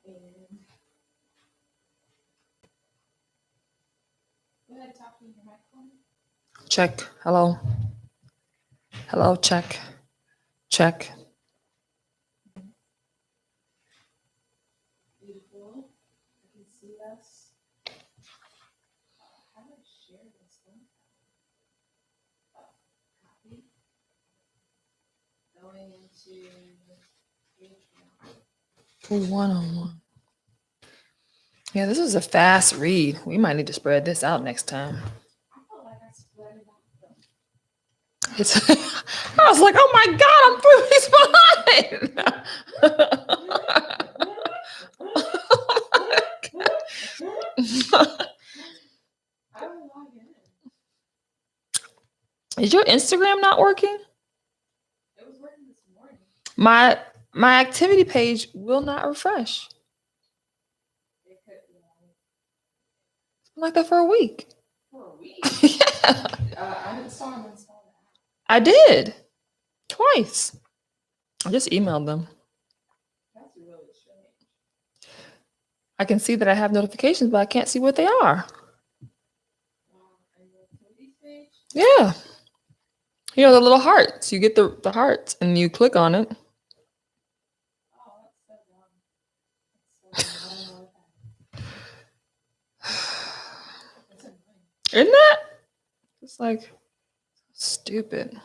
And go ahead, talk to your microphone. Check. Hello. Hello. Check. Check. Beautiful. I can see us. How do I share this one? Copy. Going into Patreon. 1-on-1. Yeah, this is a fast read. We might need to spread this out next time. I felt like I spread it out though. It's. I was like, oh my god, I'm 3 weeks behind. I don't log in. Is your Instagram not working? It was working this morning. My activity page will not refresh. It could be Like that for a week. for a week. Yeah. I didn't saw him install that. I did. Twice. I just emailed them. That's really strange. I can see that I have notifications, but I can't see what they are. And the activities page? Yeah. You know, the little hearts. You get the hearts and you click on it. Oh, that's so dumb. That's so dumb. I don't know what that is. That's annoying. Isn't that? It's like stupid.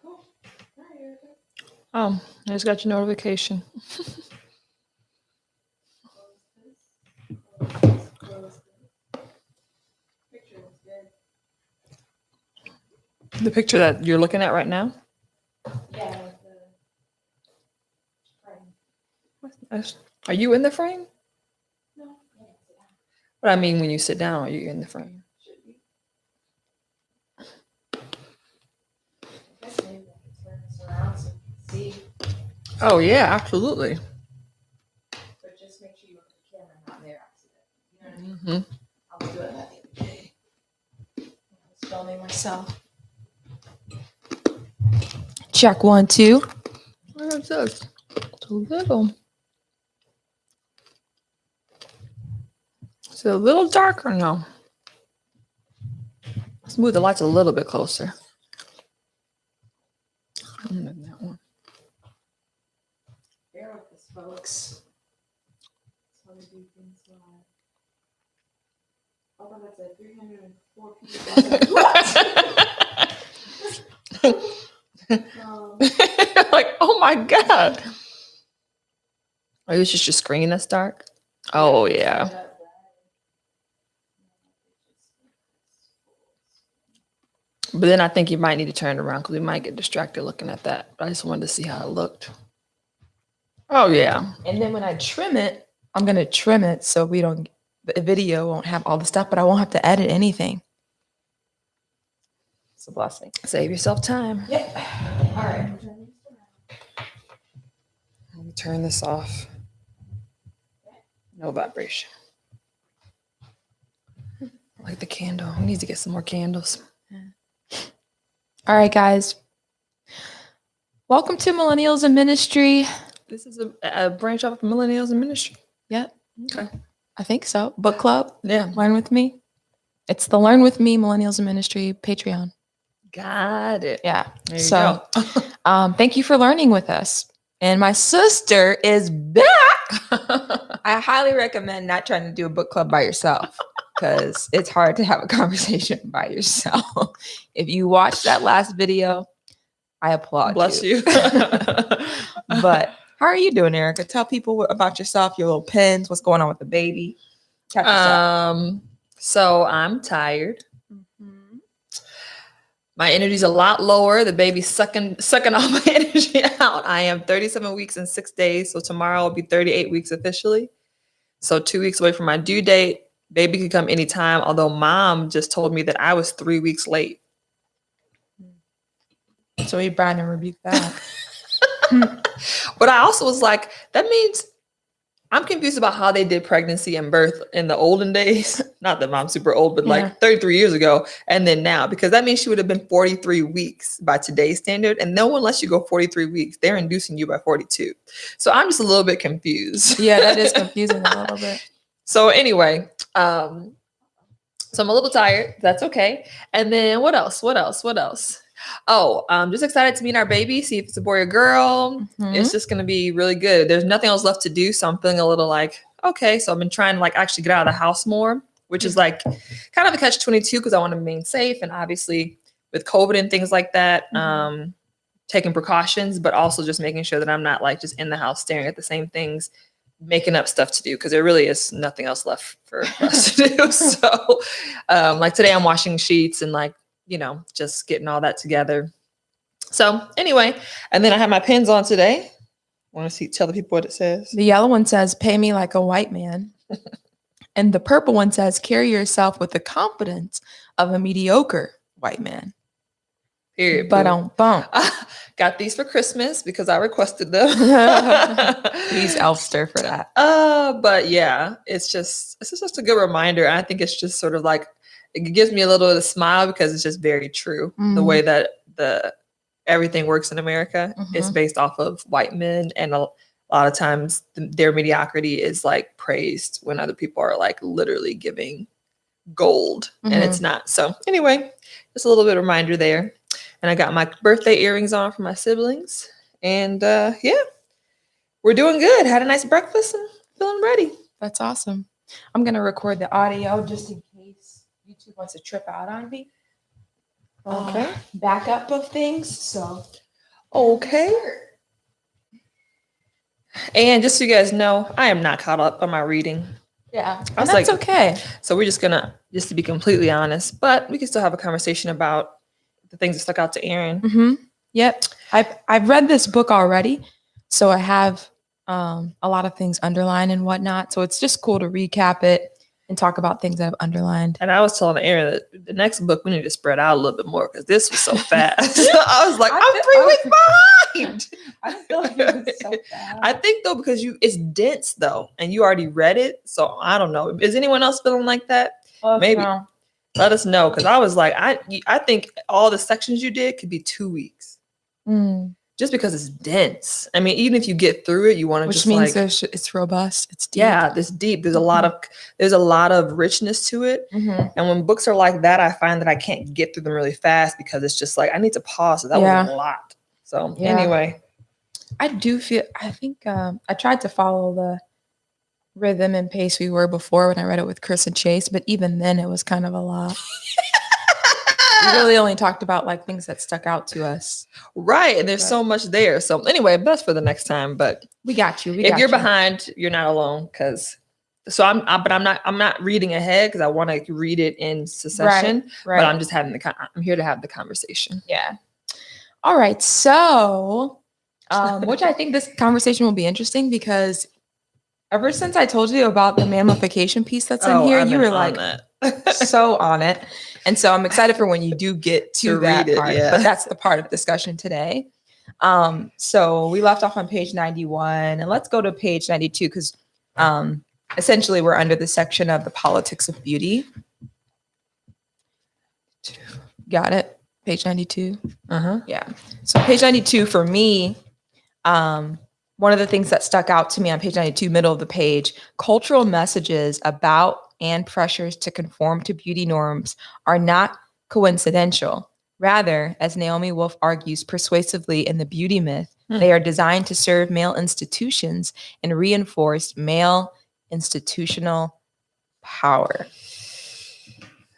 Cool. All right, Ericka. Oh, I just got your notification. Close this. Close this. Close this. Picture looks good. The picture that you're looking at right now? Yeah, like the frame. Are you in the frame? No, yeah, sit down. But I mean, when you sit down, are you in the frame? Should be. I guess maybe I can turn this around so you can see. Oh, yeah, absolutely. But just make sure you look at the camera, not there accidentally. You know what I mean? Mm-hmm. I was doing that the other day. I was filming myself. Check 1, 2. What is this? It's a little. It's a little darker now. Let's move the lights a little bit closer. That one. Bear with us, folks. That's how we do things live. Oh, that's a 304 people. Like, oh my god. Oh, it's just your screen that's dark? Oh, yeah. But then I think you might need to turn it around because we might get distracted looking at that. But I just wanted to see how it looked. Oh, yeah. And then when I trim it, I'm going to trim it so the video won't have all the stuff, but I won't have to edit anything. It's a blessing. Save yourself time. Yep. All right. Let me turn this off. No vibration. I like the candle. We need to get some more candles. All right, guys. Welcome to Millennials in Ministry. This is a branch off of Millennials in Ministry. Yep. Okay. I think so. Book club. Yeah. Learn with me. It's the Learn with Me Millennials in Ministry Patreon. Got it. Yeah. There you So, go. thank you for learning with us. And my sister is back. I highly recommend not trying to do a book club by yourself because it's hard to have a conversation by yourself. If you watch that last video, I applaud Bless you. But how are you doing, Ericka? Tell people about yourself, your little pins, what's going on with the baby. Catch us up. So I'm tired. Mhm. My energy's a lot lower. The baby's sucking all my energy out. I am 37 weeks and 6 days. So tomorrow will be 38 weeks officially. So 2 weeks away from my due date. Baby could come anytime. Although mom just told me that I was 3 weeks late. So we bind and rebuke that. But I also was like, that means I'm confused about how they did pregnancy and birth in the olden days. Not that mom's super old, but Yeah. like 33 years ago. And then now, because that means she would have been 43 weeks by today's standard. And no one lets you go 43 weeks. They're inducing you by 42. So I'm just a little bit confused. Yeah, that is confusing a little bit. So anyway, so I'm a little tired. That's okay. And then what else? Oh, I'm just excited to meet our baby, see if it's a boy or girl. Mhm. It's just going to be really good. There's nothing else left to do. So I'm feeling a little like, okay. So I've been trying to like actually get out of the house more, which is like kind of a catch-22 because I want to remain safe. And obviously with COVID and things like that, taking precautions, but also just making sure that I'm not like just in the house staring at the same things, making up stuff to do because there really is nothing else left for us to do. So like today I'm washing sheets and like, you know, just getting all that together. So anyway, and then I have my pins on today. Want to tell the people what it says? The yellow one says, pay me like a white man. And the purple one says, carry yourself with the confidence of a mediocre white man. Period. But bump. Got these for Christmas because I requested them. Please Elfster for that. But yeah, it's just a good reminder. I think it's just sort of like it gives me a little bit of a smile because it's just very true. The way that everything works in America is based off of white men, and a lot of times their mediocrity is like praised when other people are like literally giving gold, and it's not. So anyway, just a little bit of reminder there. And I got my birthday earrings on for my siblings. And yeah, we're doing good. Had a nice breakfast and feeling ready. That's awesome. I'm going to record the audio just in case YouTube wants to trip out on me. Okay. Backup of things. So, okay. And just so you guys know, I am not caught up on my reading. Yeah. I And was that's like, okay. So we're just to be completely honest, but we can still have a conversation about the things that stuck out to Erin. Yep. I've read this book already. So I have a lot of things underlined and whatnot. So it's just cool to recap it and talk about things that I've underlined. And I was telling Erin that the next book we need to spread out a little bit more because this was so fast. I was like, I'm 3 weeks behind. I feel like it was so bad. I think though, because it's dense though, and you already read it. So I don't know. Is anyone else feeling like that? Maybe. No. Let us know. Because I was like, I think all the sections you did could be 2 weeks. Just because it's dense. I mean, even if you get through it, you want to Which just means like, it's robust. It's deep. yeah, it's deep. There's a lot of richness to it. And when books are like that, I find that I can't get through them really fast because it's just like I need to pause. So that was a lot. So anyway, I think I tried to follow the rhythm and pace we were before when I read it with Chris and Chase, but even then it was kind of a lot. We really only talked about like things that stuck out to us. Right. And there's so much there. So anyway, that's for the next time. But we got you. If you're behind, you're not alone. I'm not reading ahead because I want to read it in succession. Right. But I'm just I'm here to have the conversation. Yeah. All right. So, which I think this conversation will be interesting because ever since I told you about the mammification piece that's in here, you were like so on it. And so I'm excited for when you do get to that part. Yeah. But that's the part of discussion today. So we left off on page 91 and let's go to page 92 because essentially we're under the section of the politics of beauty. Got it? Page 92. Yeah. So page 92 for me, one of the things that stuck out to me on page 92, middle of the page, cultural messages about and pressures to conform to beauty norms are not coincidental. Rather, as Naomi Wolf argues persuasively in The Beauty Myth, they are designed to serve male institutions and reinforce male institutional power.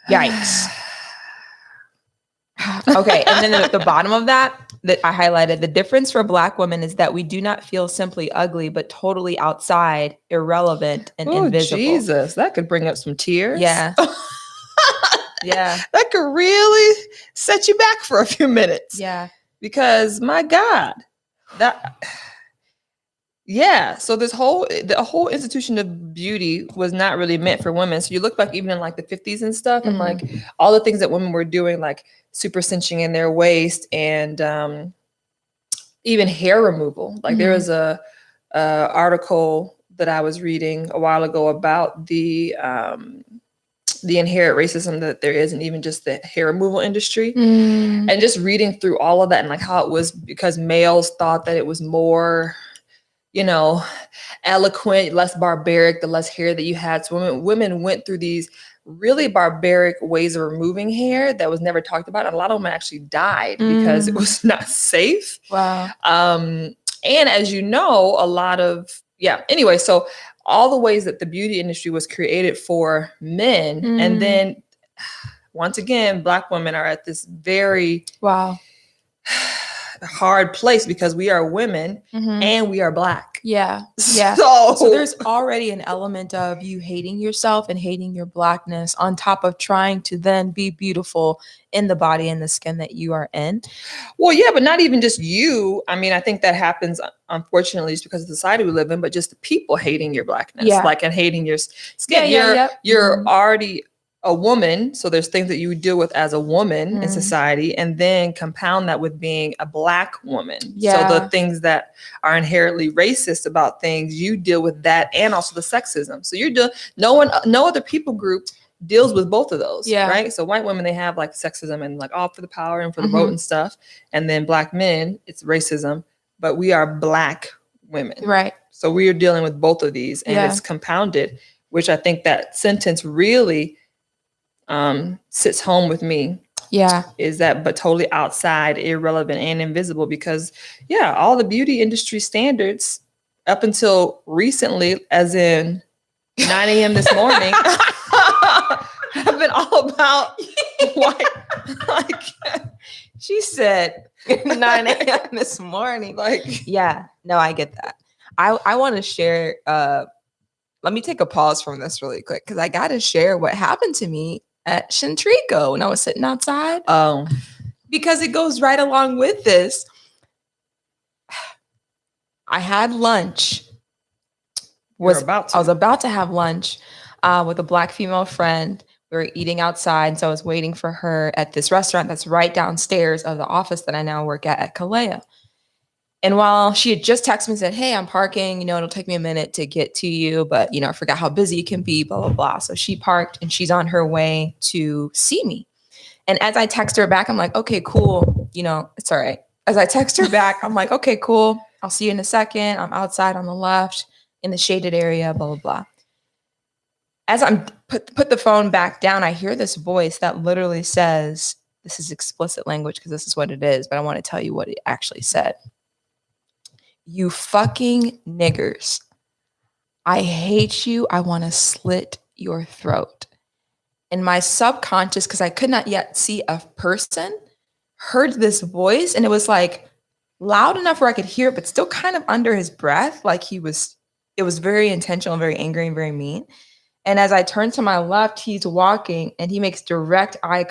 Yikes. Okay, and then at the bottom of that I highlighted, the difference for Black women is that we do not feel simply ugly, but totally outside, irrelevant, and invisible. Jesus, that could bring up some tears. Yeah. Yeah. That could really set you back for a few minutes. Yeah. Because my God, so the whole institution of beauty was not really meant for women. So you look back even in like the 50s and stuff, and like all the things that women were doing, like super cinching in their waist and even hair removal. Like there was a article that I was reading a while ago about the inherent racism that there is, and even just the hair removal industry. Mm. And just reading through all of that, and like how it was because males thought that it was more, eloquent, less barbaric, the less hair that you had. So women went through these really barbaric ways of removing hair that was never talked about. And a lot of women actually died because it was not safe. Wow. And as you know, anyway, so all the ways that the beauty industry was created for men. And then once again, Black women are at this very hard place because we are women and we are Black. Yeah. So there's already an element of you hating yourself and hating your Blackness on top of trying to then be beautiful in the body and the skin that you are in. Well, yeah, but not even just you. I mean, I think that happens, unfortunately, just because of the society we live in, but just the people hating your Blackness, and hating your skin. You're already a woman, so there's things that you deal with as a woman in society, and then compound that with being a Black woman. So the things that are inherently racist about things, you deal with that, and also the sexism. So no other people group deals with both of those, right? So white women, they have like sexism and like all for the power and for the vote and stuff, and then Black men, it's racism, but we are Black women, right? So we are dealing with both of these, and it's compounded, which I think that sentence really sits home with me. Is that but totally outside, irrelevant, and invisible, because all the beauty industry standards up until recently, as in 9 a.m. this morning, have been all about white. Like she said 9 a.m. this morning. No, I get that. I want to share let me take a pause from this really quick because I got to share what happened to me at Shintrico when I was sitting outside. Because it goes right along with this. I had lunch. I was about to have lunch with a Black female friend. We were eating outside, so I was waiting for her at this restaurant that's right downstairs of the office that I now work at Kalea. And while she had just texted me and said, hey, I'm parking, it'll take me a minute to get to you, but, I forgot how busy it can be, blah, blah, blah. So she parked and she's on her way to see me. And as I text her back, I'm like, okay, cool. It's all right. As I text her back, I'm like, okay, cool. I'll see you in a second. I'm outside on the left in the shaded area, blah, blah, blah. As I'm put the phone back down, I hear this voice that literally says, this is explicit language because this is what it is, but I want to tell you what it actually said. You fucking niggers. I hate you. I want to slit your throat. And my subconscious, because I could not yet see a person, heard this voice, and it was like loud enough where I could hear it, but still kind of under his breath. Like it was very intentional, very angry, and very mean. And as I turn to my left, he's walking and he makes direct eye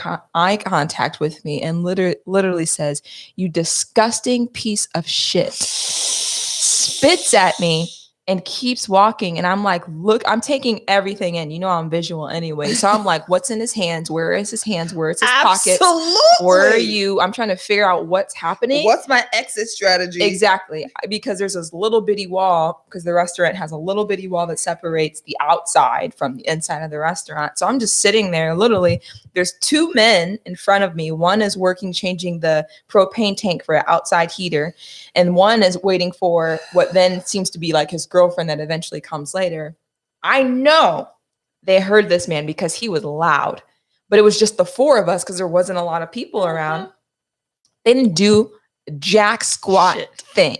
contact with me and literally says, you disgusting piece of shit. Spits at me and keeps walking. And I'm like, look, I'm taking everything in. I'm visual anyway. So I'm like, what's in his hands? Where is his hands? Where is his pockets? Where are you? I'm trying to figure out what's happening. What's my exit strategy? Exactly. Because there's this little bitty wall, because the restaurant has a little bitty wall that separates the outside from the inside of the restaurant. So I'm just sitting there. Literally, there's two men in front of me. One is changing the propane tank for an outside heater. And one is waiting for what then seems to be like his girlfriend that eventually comes later. I know they heard this man because he was loud, but it was just the four of us because there wasn't a lot of people around. They didn't do jack squat thing.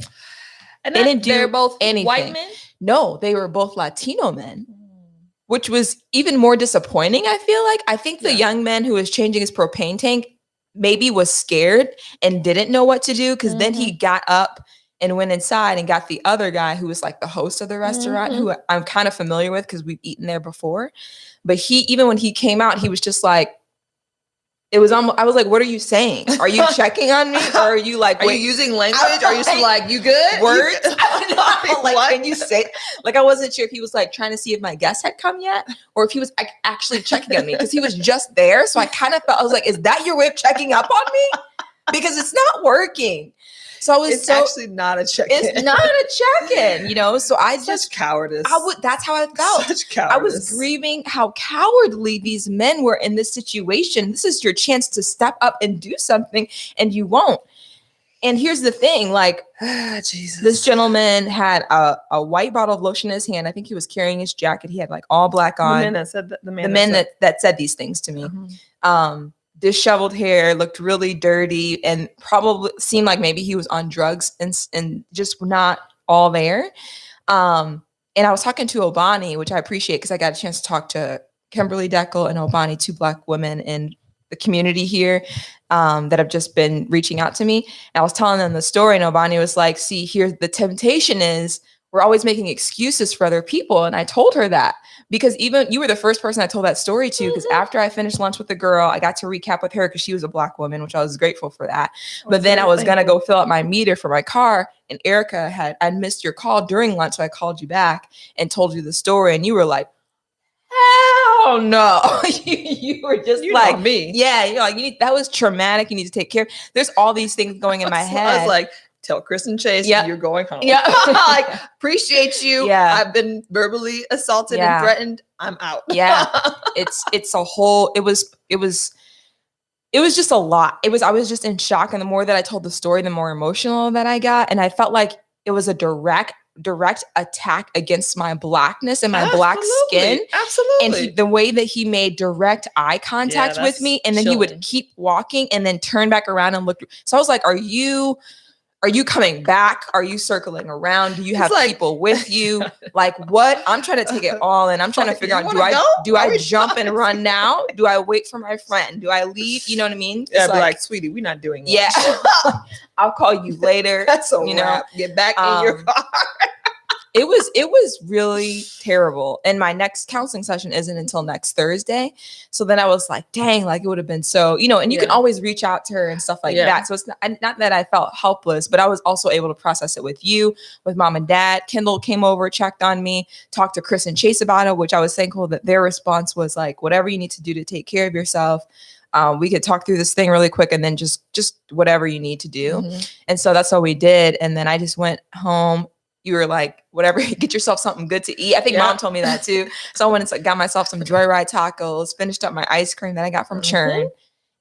And they didn't do they're both anything. White men? No, they were both Latino men, which was even more disappointing, I feel like. I think the young man who was changing his propane tank maybe was scared and didn't know what to do because then he got up and went inside and got the other guy who was like the host of the restaurant, who I'm kind of familiar with because we've eaten there before. But even when he came out, he was just like, it was almost, I was like, what are you saying? Are you checking on me? Or are you like, are you using language? Are you still like, you good? Words? Can you say, like, I wasn't sure if he was like trying to see if my guest had come yet or if he was actually checking on me because he was just there. So I kind of felt, I was like, is that your way of checking up on me? Because it's not working. So I was It's actually not a check-in. it's not a check-in, you know? So I Such just, cowardice. that's how I felt. Such cowardice. I was grieving how cowardly these men were in this situation. This is your chance to step up and do something, and you won't. And here's the thing, like, Jesus. this gentleman had a white bottle of lotion in his hand. I think he was carrying his jacket. He had like all black on. The men that said that. The men said, that said these things to me. uh-huh. Disheveled hair, looked really dirty, and probably seemed like maybe he was on drugs and just not all there. And I was talking to Obani, which I appreciate because I got a chance to talk to Kimberly Deckel and Obani, 2 Black women in the community here that have just been reaching out to me. And I was telling them the story, and Obani was like, see, here the temptation is we're always making excuses for other people. And I told her that because even you were the first person I told that story to, because after I finished lunch with the girl, I got to recap with her because she was a Black woman, which I was grateful for that. But then I was going to go fill out my meter for my car, and Ericka I'd missed your call during lunch. So I called you back and told you the story, and you were like, hell no. you were just like, me. Yeah, you're like, that was traumatic. You need to take care. There's all these things going in my head. I was like, tell Chris and Chase you're going home. Yeah. Like, appreciate you. Yeah. I've been verbally assaulted and threatened. I'm out. Yeah. It's a whole, it was just a lot. I was just in shock. And the more that I told the story, the more emotional that I got. And I felt like it was a direct attack against my Blackness and my Black skin. Absolutely. And the way that he made direct eye contact with me, and then he would keep walking and then turn back around and look. So I was like, are you coming back? Are you circling around? Do you have people with you? Like, what? I'm trying to take it all in. I'm trying to figure out, do I jump and run now? Do I wait for my friend? Do I leave? You know what I mean? Yeah, like, sweetie, we're not doing Yeah. I'll call you later. That's a wrap. Get back in your car. It was really terrible. And my next counseling session isn't until next Thursday. So then I was like, dang, like it would have been so, and you can always reach out to her and stuff like that. So it's not that I felt helpless, but I was also able to process it with you, with mom and dad. Kendall came over, checked on me, talked to Chris and Chase about it, which I was thankful that their response was like, whatever you need to do to take care of yourself. We could talk through this thing really quick and then just whatever you need to do. Mm-hmm. And so that's what we did. And then I just went home. You were like, whatever, get yourself something good to eat. I think mom told me that too. So I went and got myself some Joyride tacos, finished up my ice cream that I got from Churn,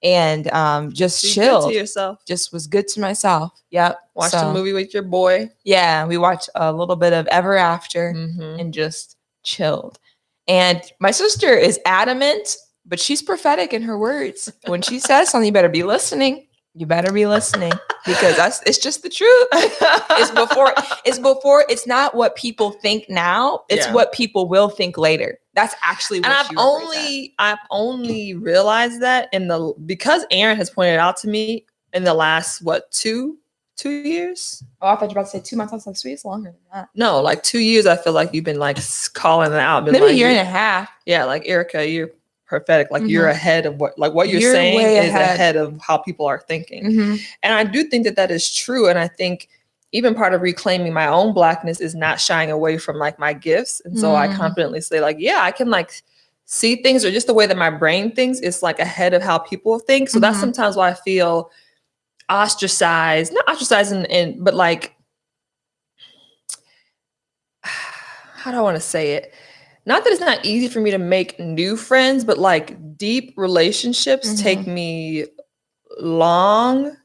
and just chilled. Good to yourself. Just was good to myself. Yep. Watched a movie with your boy. Yeah, we watched a little bit of Ever After and just chilled. And my sister is adamant, but she's prophetic in her words. When she says something, you better be listening. You better be listening because it's just the truth. It's not what people think now. It's what people will think later. That's actually what I've only realized that because Erin has pointed it out to me in the last, 2 years? Oh, I thought you were about to say 2 months. I was like, sweet, it's longer than that. No, like 2 years. I feel like you've been like calling it out. Maybe a year and a half. Yeah, like Ericka, you're prophetic, like you're ahead of what you're saying is ahead of how people are thinking. And I do think that is true. And I think even part of reclaiming my own Blackness is not shying away from like my gifts. And so I confidently say like, I can like see things, or just the way that my brain thinks is like ahead of how people think. So that's sometimes why I feel ostracized, not ostracized but like, how do I want to say it? Not that it's not easy for me to make new friends, but like deep relationships take me long,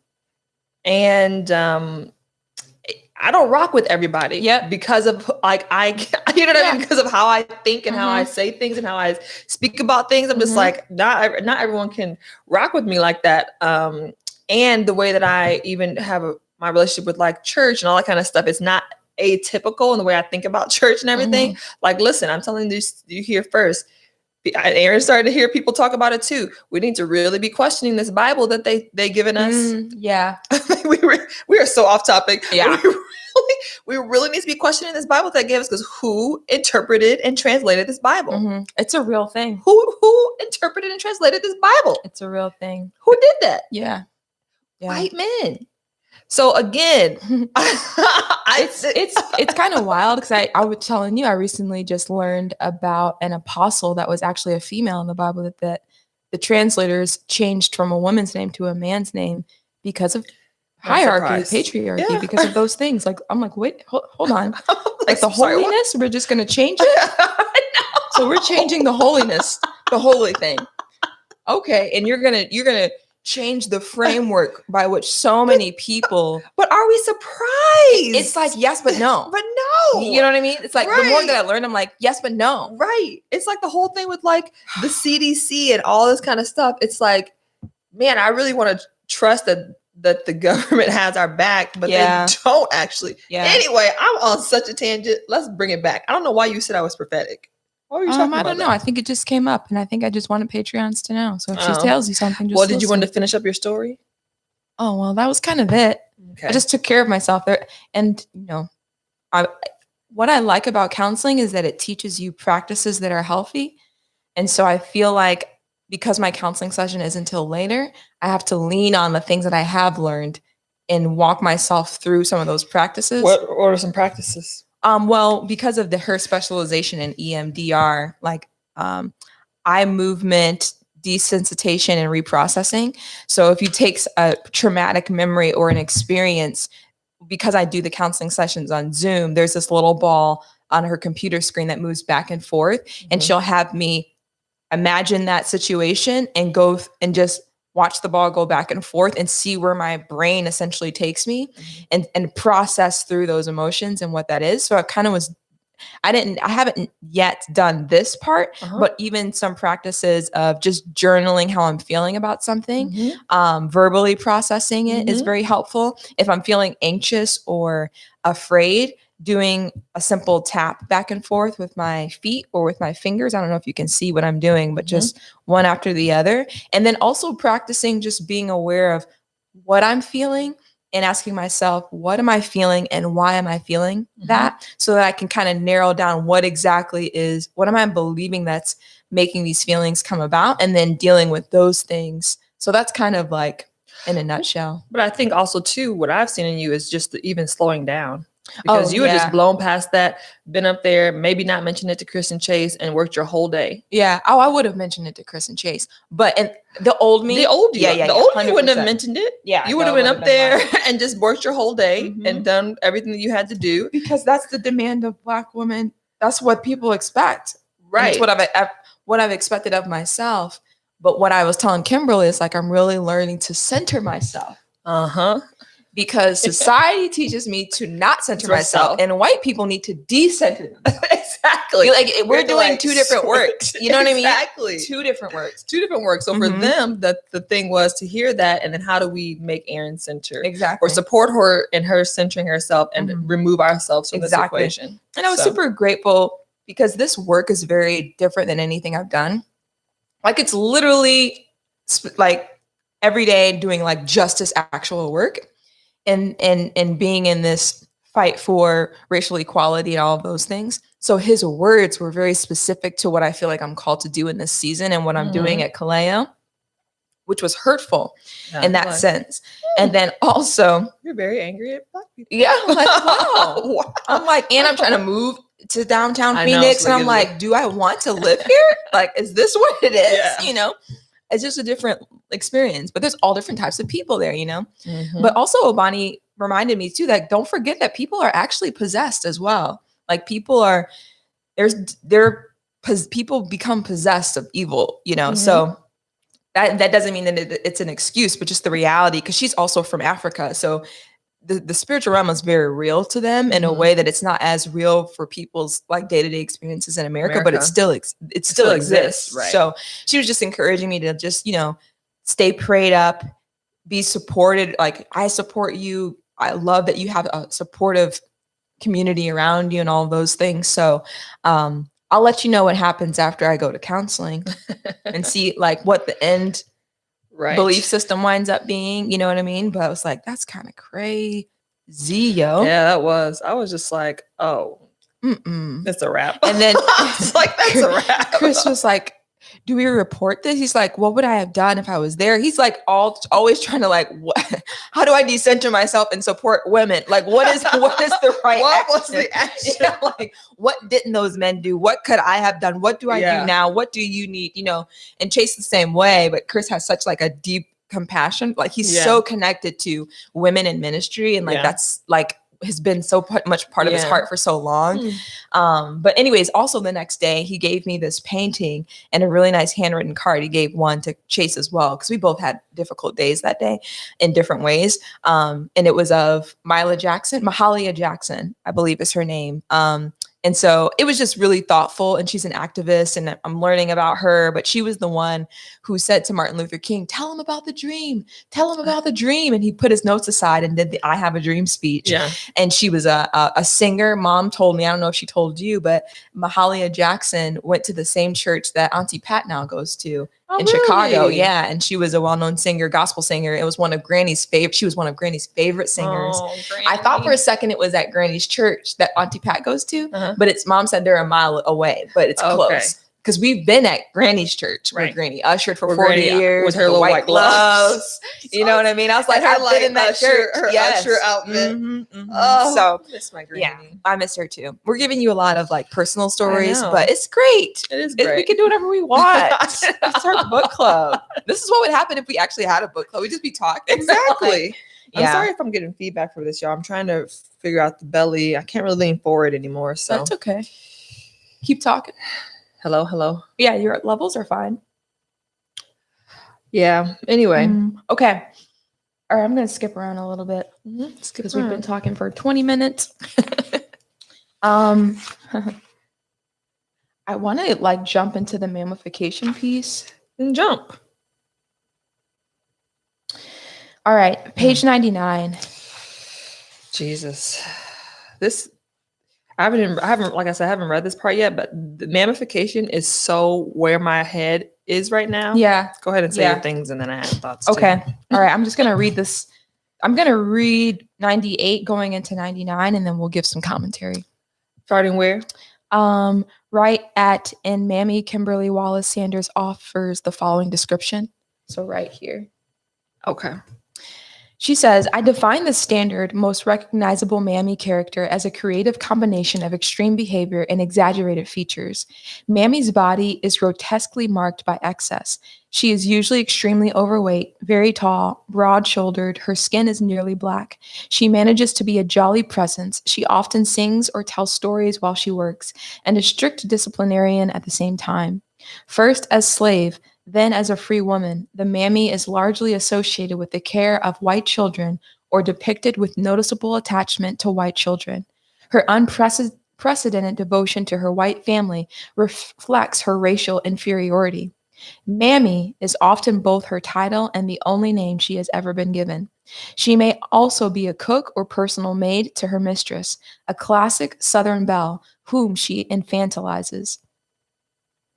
and I don't rock with everybody. Yeah, because of like you know what I mean? Because of how I think and how I say things and how I speak about things. I'm just like not everyone can rock with me like that. And the way that I even have my relationship with like church and all that kind of stuff is not atypical in the way I think about church and everything. Like, listen, I'm telling you here first. Aaron started to hear people talk about it too. We need to really be questioning this Bible that they given us. Yeah, we are so off topic. Yeah, we really need to be questioning this Bible that they gave us, because who interpreted and translated this Bible? It's a real thing. Who interpreted and translated this Bible? It's a real thing. Who did that? Yeah. White men. So again, it's kind of wild, because I was telling you, I recently just learned about an apostle that was actually a female in the Bible that the translators changed from a woman's name to a man's name because of hierarchy, surprised. patriarchy Yeah. because of those things. Like, I'm like, wait, hold on. Like the sorry, what? holiness, we're just going to change it. So we're changing the holiness, the holy thing. Okay. And you're going to change the framework by which so many people. But are we surprised? It's like, yes, but no. But no. You know what I mean? It's like the more Right. that I learned, I'm like, yes, but no. Right. It's like the whole thing with like the CDC and all this kind of stuff. It's like, man, I really want to trust that the government has our back, but Yeah. they don't actually. Yeah. Anyway, I'm on such a tangent. Let's bring it back. I don't know why you said I was prophetic. What were you talking about? I don't know. I think it just came up, and I think I just wanted Patreons to know. So if she Oh. tells you something, just Well, did you want to listen. finish up your story? Oh, well, that was kind of it. Okay. I just took care of myself there. And, what I like about counseling is that it teaches you practices that are healthy. And so I feel like because my counseling session is until later, I have to lean on the things that I have learned and walk myself through some of those practices. What are some practices? Well, because of her specialization in EMDR, like eye movement, desensitization, and reprocessing. So if you take a traumatic memory or an experience, because I do the counseling sessions on Zoom, there's this little ball on her computer screen that moves back and forth, and she'll have me imagine that situation and go and just watch the ball go back and forth and see where my brain essentially takes me and process through those emotions and what that is. So I haven't yet done this part, but even some practices of just journaling how I'm feeling about something, verbally processing it is very helpful. If I'm feeling anxious or afraid, doing a simple tap back and forth with my feet or with my fingers. I don't know if you can see what I'm doing, but just one after the other. And then also practicing just being aware of what I'm feeling and asking myself, what am I feeling and why am I feeling that? So that I can kind of narrow down what am I believing that's making these feelings come about, and then dealing with those things. So that's kind of like in a nutshell. But I think also too, what I've seen in you is just even slowing down. Because you were just blown past that, been up there, maybe not mentioned it to Chris and Chase, and worked your whole day. Yeah. Oh, I would have mentioned it to Chris and Chase, but the old me, the old you wouldn't 100%. have mentioned it. Yeah, you would have been up there and just worked your whole day and done everything that you had to do. Because that's the demand of Black women. That's what people expect. Right. And it's what I've expected of myself. But what I was telling Kimberly is like, I'm really learning to center myself. Because society teaches me to not center myself, and white people need to decenter themselves. Exactly. Like we're doing two different works. You know what I mean? Exactly. Two different works. So for them, the thing was to hear that, and then how do we make Erin center? Exactly. Or support her in her centering herself and remove ourselves from this equation. And I was super grateful because this work is very different than anything I've done. Like it's literally like every day doing like justice actual work. And being in this fight for racial equality and all of those things. So his words were very specific to what I feel like I'm called to do in this season and what I'm doing at Kaleo, which was hurtful in that sense. And then also, you're very angry at Black people. Yeah, I'm like, wow. I'm like, and I'm trying to move to downtown Phoenix, and I'm like, do I want to live here? Like, is this what it is? Yeah. You know? It's just a different experience, but there's all different types of people there, you know? But also Obani reminded me too, that don't forget that people are actually possessed as well. Like people people become possessed of evil, you know? So that doesn't mean that it's an excuse, but just the reality, because she's also from Africa. So the spiritual realm is very real to them in a way that it's not as real for people's like day-to-day experiences in America. But it still exists. Right. So she was just encouraging me to just, stay prayed up, be supported. Like, I support you. I love that you have a supportive community around you and all of those things. So I'll let you know what happens after I go to counseling and see like what the end belief system winds up being, you know what I mean? But I was like, that's kind of crazy, yo. Yeah, that was. I was just like, oh, that's a wrap. And then it's like, that's a wrap. Chris was like, do we report this? He's like, what would I have done if I was there? He's like always trying to like, what? How do I decenter myself and support women? Like, what is the right what action? was the action? Yeah, like, what didn't those men do? What could I have done? What do I do now? What do you need? And Chase the same way, but Chris has such like a deep compassion. Like he's Yeah. so connected to women in ministry, and like Yeah. that's like has been so much part of his Yeah. heart for so long. But anyways, also the next day he gave me this painting and a really nice handwritten card. He gave one to Chase as well, because we both had difficult days that day in different ways. And it was of Mahalia Jackson, I believe is her name. And so it was just really thoughtful, and she's an activist and I'm learning about her, but she was the one who said to Martin Luther King, tell him about the dream, tell him about the dream. And he put his notes aside and did the I Have a Dream speech. Yeah. And she was a singer. Mom told me, I don't know if she told you, but Mahalia Jackson went to the same church that Auntie Pat now goes to in Chicago. Really? Yeah. And she was a well-known singer, gospel singer. It was one of Granny's favorite. She was one of Granny's favorite singers. Oh, I thought for a second it was at Granny's church that Auntie Pat goes to, Uh-huh. but it's mom said they're a mile away, but it's Okay. close. Because we've been at Granny's church where Right. Granny ushered for Where 40 Granny, years with her the little white gloves. You know what I mean? I was like, And her, I've been in that church. her Yes. usher outfit. Mhm, mhm. Oh, So miss my yeah, granny. I miss her too. We're giving you a lot of like personal stories, know. but it's great. It is We great. can do whatever we want. It's our book club. This is what would happen if we actually had a book club. We'd just be talking. Exactly. I'm Yeah. sorry if I'm getting feedback for this, y'all. I'm trying to figure out the belly. I can't really lean forward anymore. So That's okay. Keep talking. hello. Yeah, your levels are fine. Yeah. Anyway. Okay. All right, I'm going to skip around a little bit Skip because we've been around. talking for 20 minutes. I want to like jump into the mammification piece. Then jump. All right, page 99. Jesus. This I haven't like I said, I haven't read this part yet, but the mammification is so where my head is right now. Yeah. Go ahead and say Yeah. your things and then I have thoughts too. Okay. All right, I'm just going to read this. I'm going to read 98 going into 99 and then we'll give some commentary. Starting where? Right at in Mammy Kimberly Wallace Sanders offers the following description. So right here. Okay. She says, I define the standard, most recognizable Mammy character as a creative combination of extreme behavior and exaggerated features. Mammy's body is grotesquely marked by excess. She is usually extremely overweight, very tall, broad-shouldered. Her skin is nearly black. She manages to be a jolly presence. She often sings or tells stories while she works, and a strict disciplinarian at the same time. First as slave, then as a free woman, the mammy is largely associated with the care of white children or depicted with noticeable attachment to white children. Her unprecedented devotion to her white family reflects her racial inferiority. Mammy is often both her title and the only name she has ever been given. She may also be a cook or personal maid to her mistress, a classic Southern belle whom she infantilizes.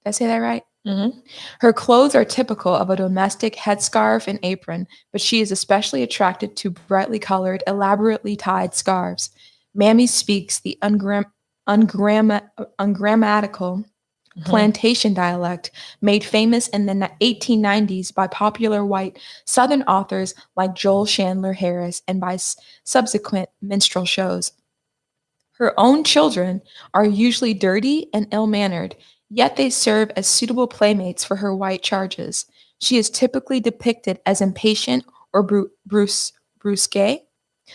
Did I say that right? Mm-hmm. Her clothes are typical of a domestic headscarf and apron, but she is especially attracted to brightly colored, elaborately tied scarves. Mammy speaks the ungrammatical plantation dialect made famous in the 1890s by popular white Southern authors like Joel Chandler Harris and by subsequent minstrel shows. Her own children are usually dirty and ill-mannered, yet they serve as suitable playmates for her white charges. She is typically depicted as impatient or brusque,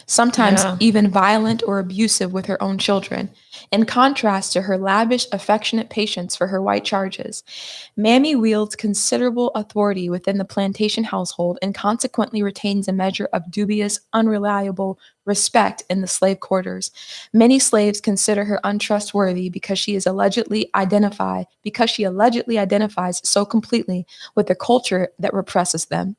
sometimes even violent or abusive with her own children, in contrast to her lavish, affectionate patience for her white charges. Mammy wields considerable authority within the plantation household and consequently retains a measure of dubious, unreliable respect in the slave quarters. Many slaves consider her untrustworthy because she allegedly identifies so completely with the culture that represses them.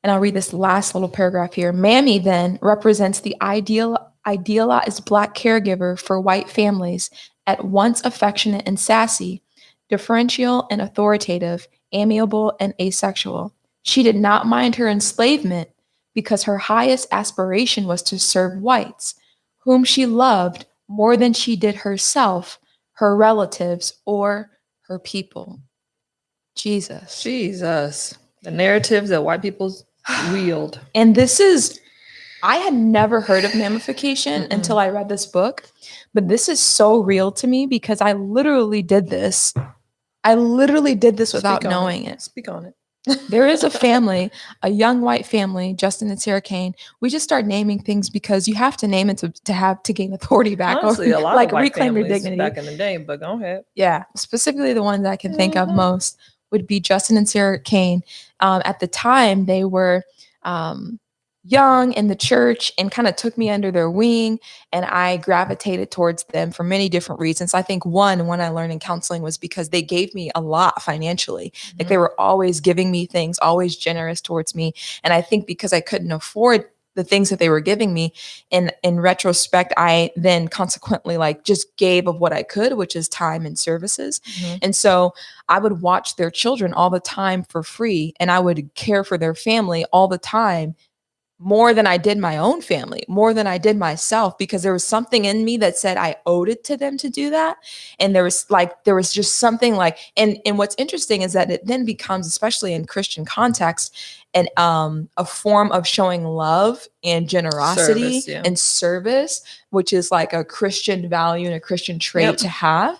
And I'll read this last little paragraph here. Mammy then represents the idealized Black caregiver for white families, at once affectionate and sassy, differential and authoritative, amiable and asexual. She did not mind her enslavement because her highest aspiration was to serve whites, whom she loved more than she did herself, her relatives, or her people. Jesus. The narratives that white people wield. And this is, I had never heard of mammification until I read this book, but this is so real to me because I literally did this. Without knowing it. Speak on it. There is a family, a young white family, Justin and Sarah Kane. We just start naming things because you have to name it to gain authority back. Honestly, a lot like of white reclaim your families dignity. back in the day, but go ahead. Yeah, specifically the ones I can think of Mhm. most would be Justin and Sarah Kane. At the time, they were young in the church and kind of took me under their wing, and I gravitated towards them for many different reasons. I think one I learned in counseling was because they gave me a lot financially. Like they were always giving me things, always generous towards me. And I think because I couldn't afford the things that they were giving me, in retrospect, I then consequently like just gave of what I could, which is time and services. And so I would watch their children all the time for free, and I would care for their family all the time, more than I did my own family, more than I did myself, because there was something in me that said I owed it to them to do that. And there was just something like, and what's interesting is that it then becomes, especially in Christian context, and a form of showing love and generosity and service, which is like a Christian value and a Christian trait to have.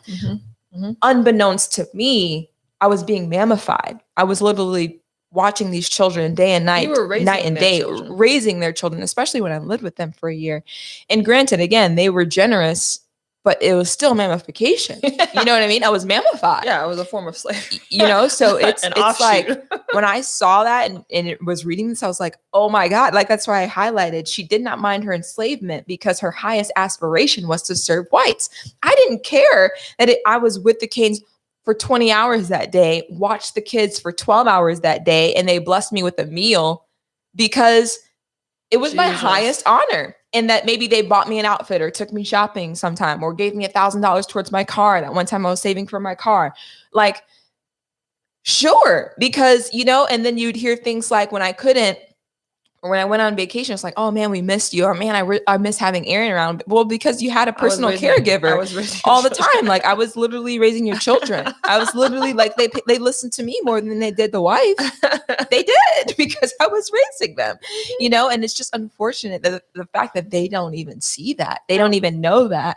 Unbeknownst to me, I was being mammified. I was literally watching these children day and night, night and day, raising their children, especially when I lived with them for a year. And granted, again, they were generous, but it was still mammification. You know what I mean? I was mammified. Yeah, it was a form of slavery. You know, so it's like offshoot. when I saw that and it was reading this, I was like, oh my God. Like that's why I highlighted, she did not mind her enslavement because her highest aspiration was to serve whites. I didn't care that I was with the Canes for 20 hours that day, watched the kids for 12 hours that day, and they blessed me with a meal because it was my highest honor. And that maybe they bought me an outfit or took me shopping sometime or gave me $1,000 towards my car. That one time I was saving for my car. Like, sure, because, you know, and then you'd hear things like when I couldn't, or when I went on vacation, it's like, oh man, we missed you. Or man, I miss having Erin around. Well, because you had a personal caregiver all the time. Like I was literally raising your children. I was literally like, they listened to me more than they did the wife. They did, because I was raising them, you know? And it's just unfortunate that the fact that they don't even see that. They don't even know that.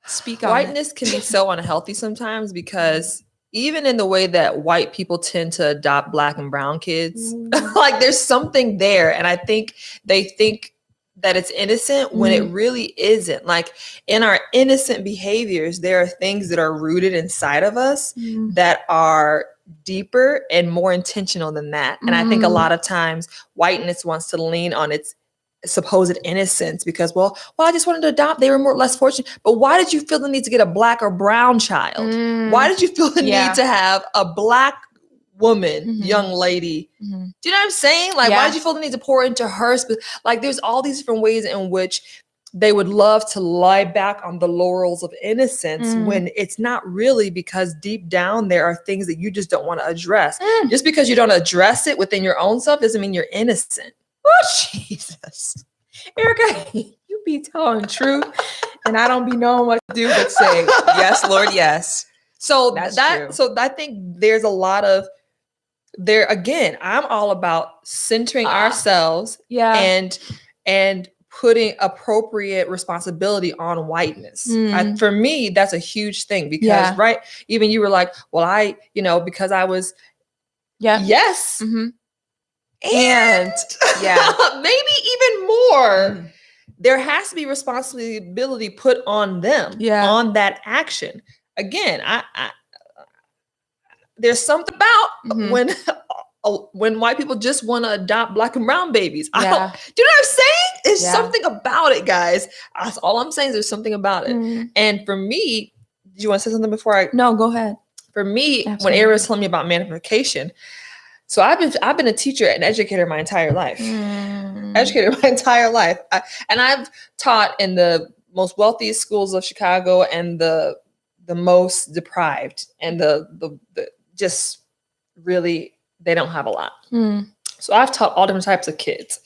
Speak on whiteness can be so unhealthy sometimes, because even in the way that white people tend to adopt Black and brown kids, like there's something there. And I think they think that it's innocent when it really isn't. Like in our innocent behaviors, there are things that are rooted inside of us that are deeper and more intentional than that. And I think a lot of times whiteness wants to lean on its supposed innocence because, well, I just wanted to adopt. They were less fortunate. But why did you feel the need to get a Black or brown child? Why did you feel the need to have a Black woman, young lady? Do you know what I'm saying? Like, why did you feel the need to pour into her? Like, there's all these different ways in which they would love to lie back on the laurels of innocence when it's not really, because deep down there are things that you just don't want to address. Just because you don't address it within your own self doesn't mean you're innocent. Oh, Jesus. Ericka, you be telling truth, and I don't be knowing what to do but say, yes, Lord, yes. So I think there's a lot of there. Again, I'm all about centering ourselves and putting appropriate responsibility on whiteness. For me, that's a huge thing because, even you were like, well, because I was, yes. And maybe even more, there has to be responsibility put on them on that action. Again, I there's something about when white people just want to adopt Black and brown babies. Do you know what I'm saying? There's something about it, guys. That's all I'm saying is there's something about it. And for me, do you want to say something before I? No, go ahead. For me, when Erin was telling me about magnification, so I've been a teacher and educator my entire life. And I've taught in the most wealthiest schools of Chicago and the most deprived and the just really, they don't have a lot. So I've taught all different types of kids.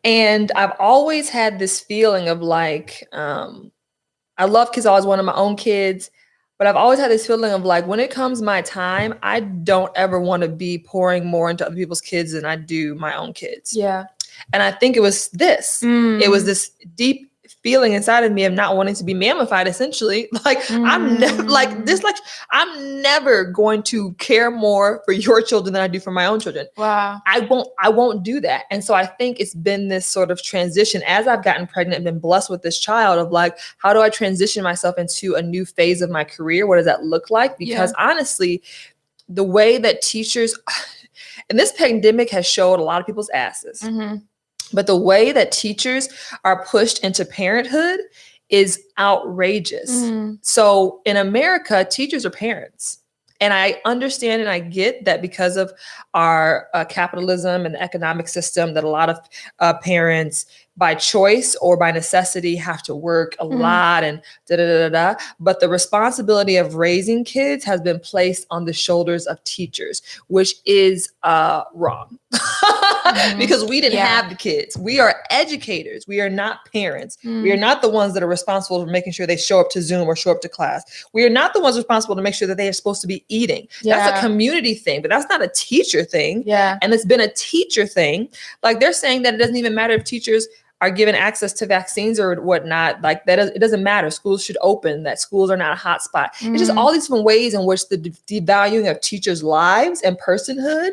And I've always had this feeling of like, I love kids. I always wanted my own kids. But I've always had this feeling of like, when it comes my time, I don't ever want to be pouring more into other people's kids than I do my own kids. Yeah. And I think it was this. It was this deep feeling inside of me of not wanting to be mammified, essentially. Like I'm never like this, like I'm never going to care more for your children than I do for my own children. Wow. I won't do that. And so I think it's been this sort of transition as I've gotten pregnant and been blessed with this child of like, how do I transition myself into a new phase of my career? What does that look like? Because honestly, the way that teachers, and this pandemic has showed a lot of people's asses, but the way that teachers are pushed into parenthood is outrageous. So in America, teachers are parents. And I understand and I get that because of our capitalism and the economic system that a lot of parents by choice or by necessity have to work a lot and da-da-da-da-da. But the responsibility of raising kids has been placed on the shoulders of teachers, which is wrong. Because we didn't have the kids. We are educators. We are not parents. We are not the ones that are responsible for making sure they show up to Zoom or show up to class. We are not the ones responsible to make sure that they are supposed to be eating. That's a community thing, but that's not a teacher thing. And it's been a teacher thing. Like they're saying that it doesn't even matter if teachers are given access to vaccines or whatnot. Like that, it doesn't matter. Schools should open, that schools are not a hot spot. It's just all these different ways in which the devaluing of teachers' lives and personhood,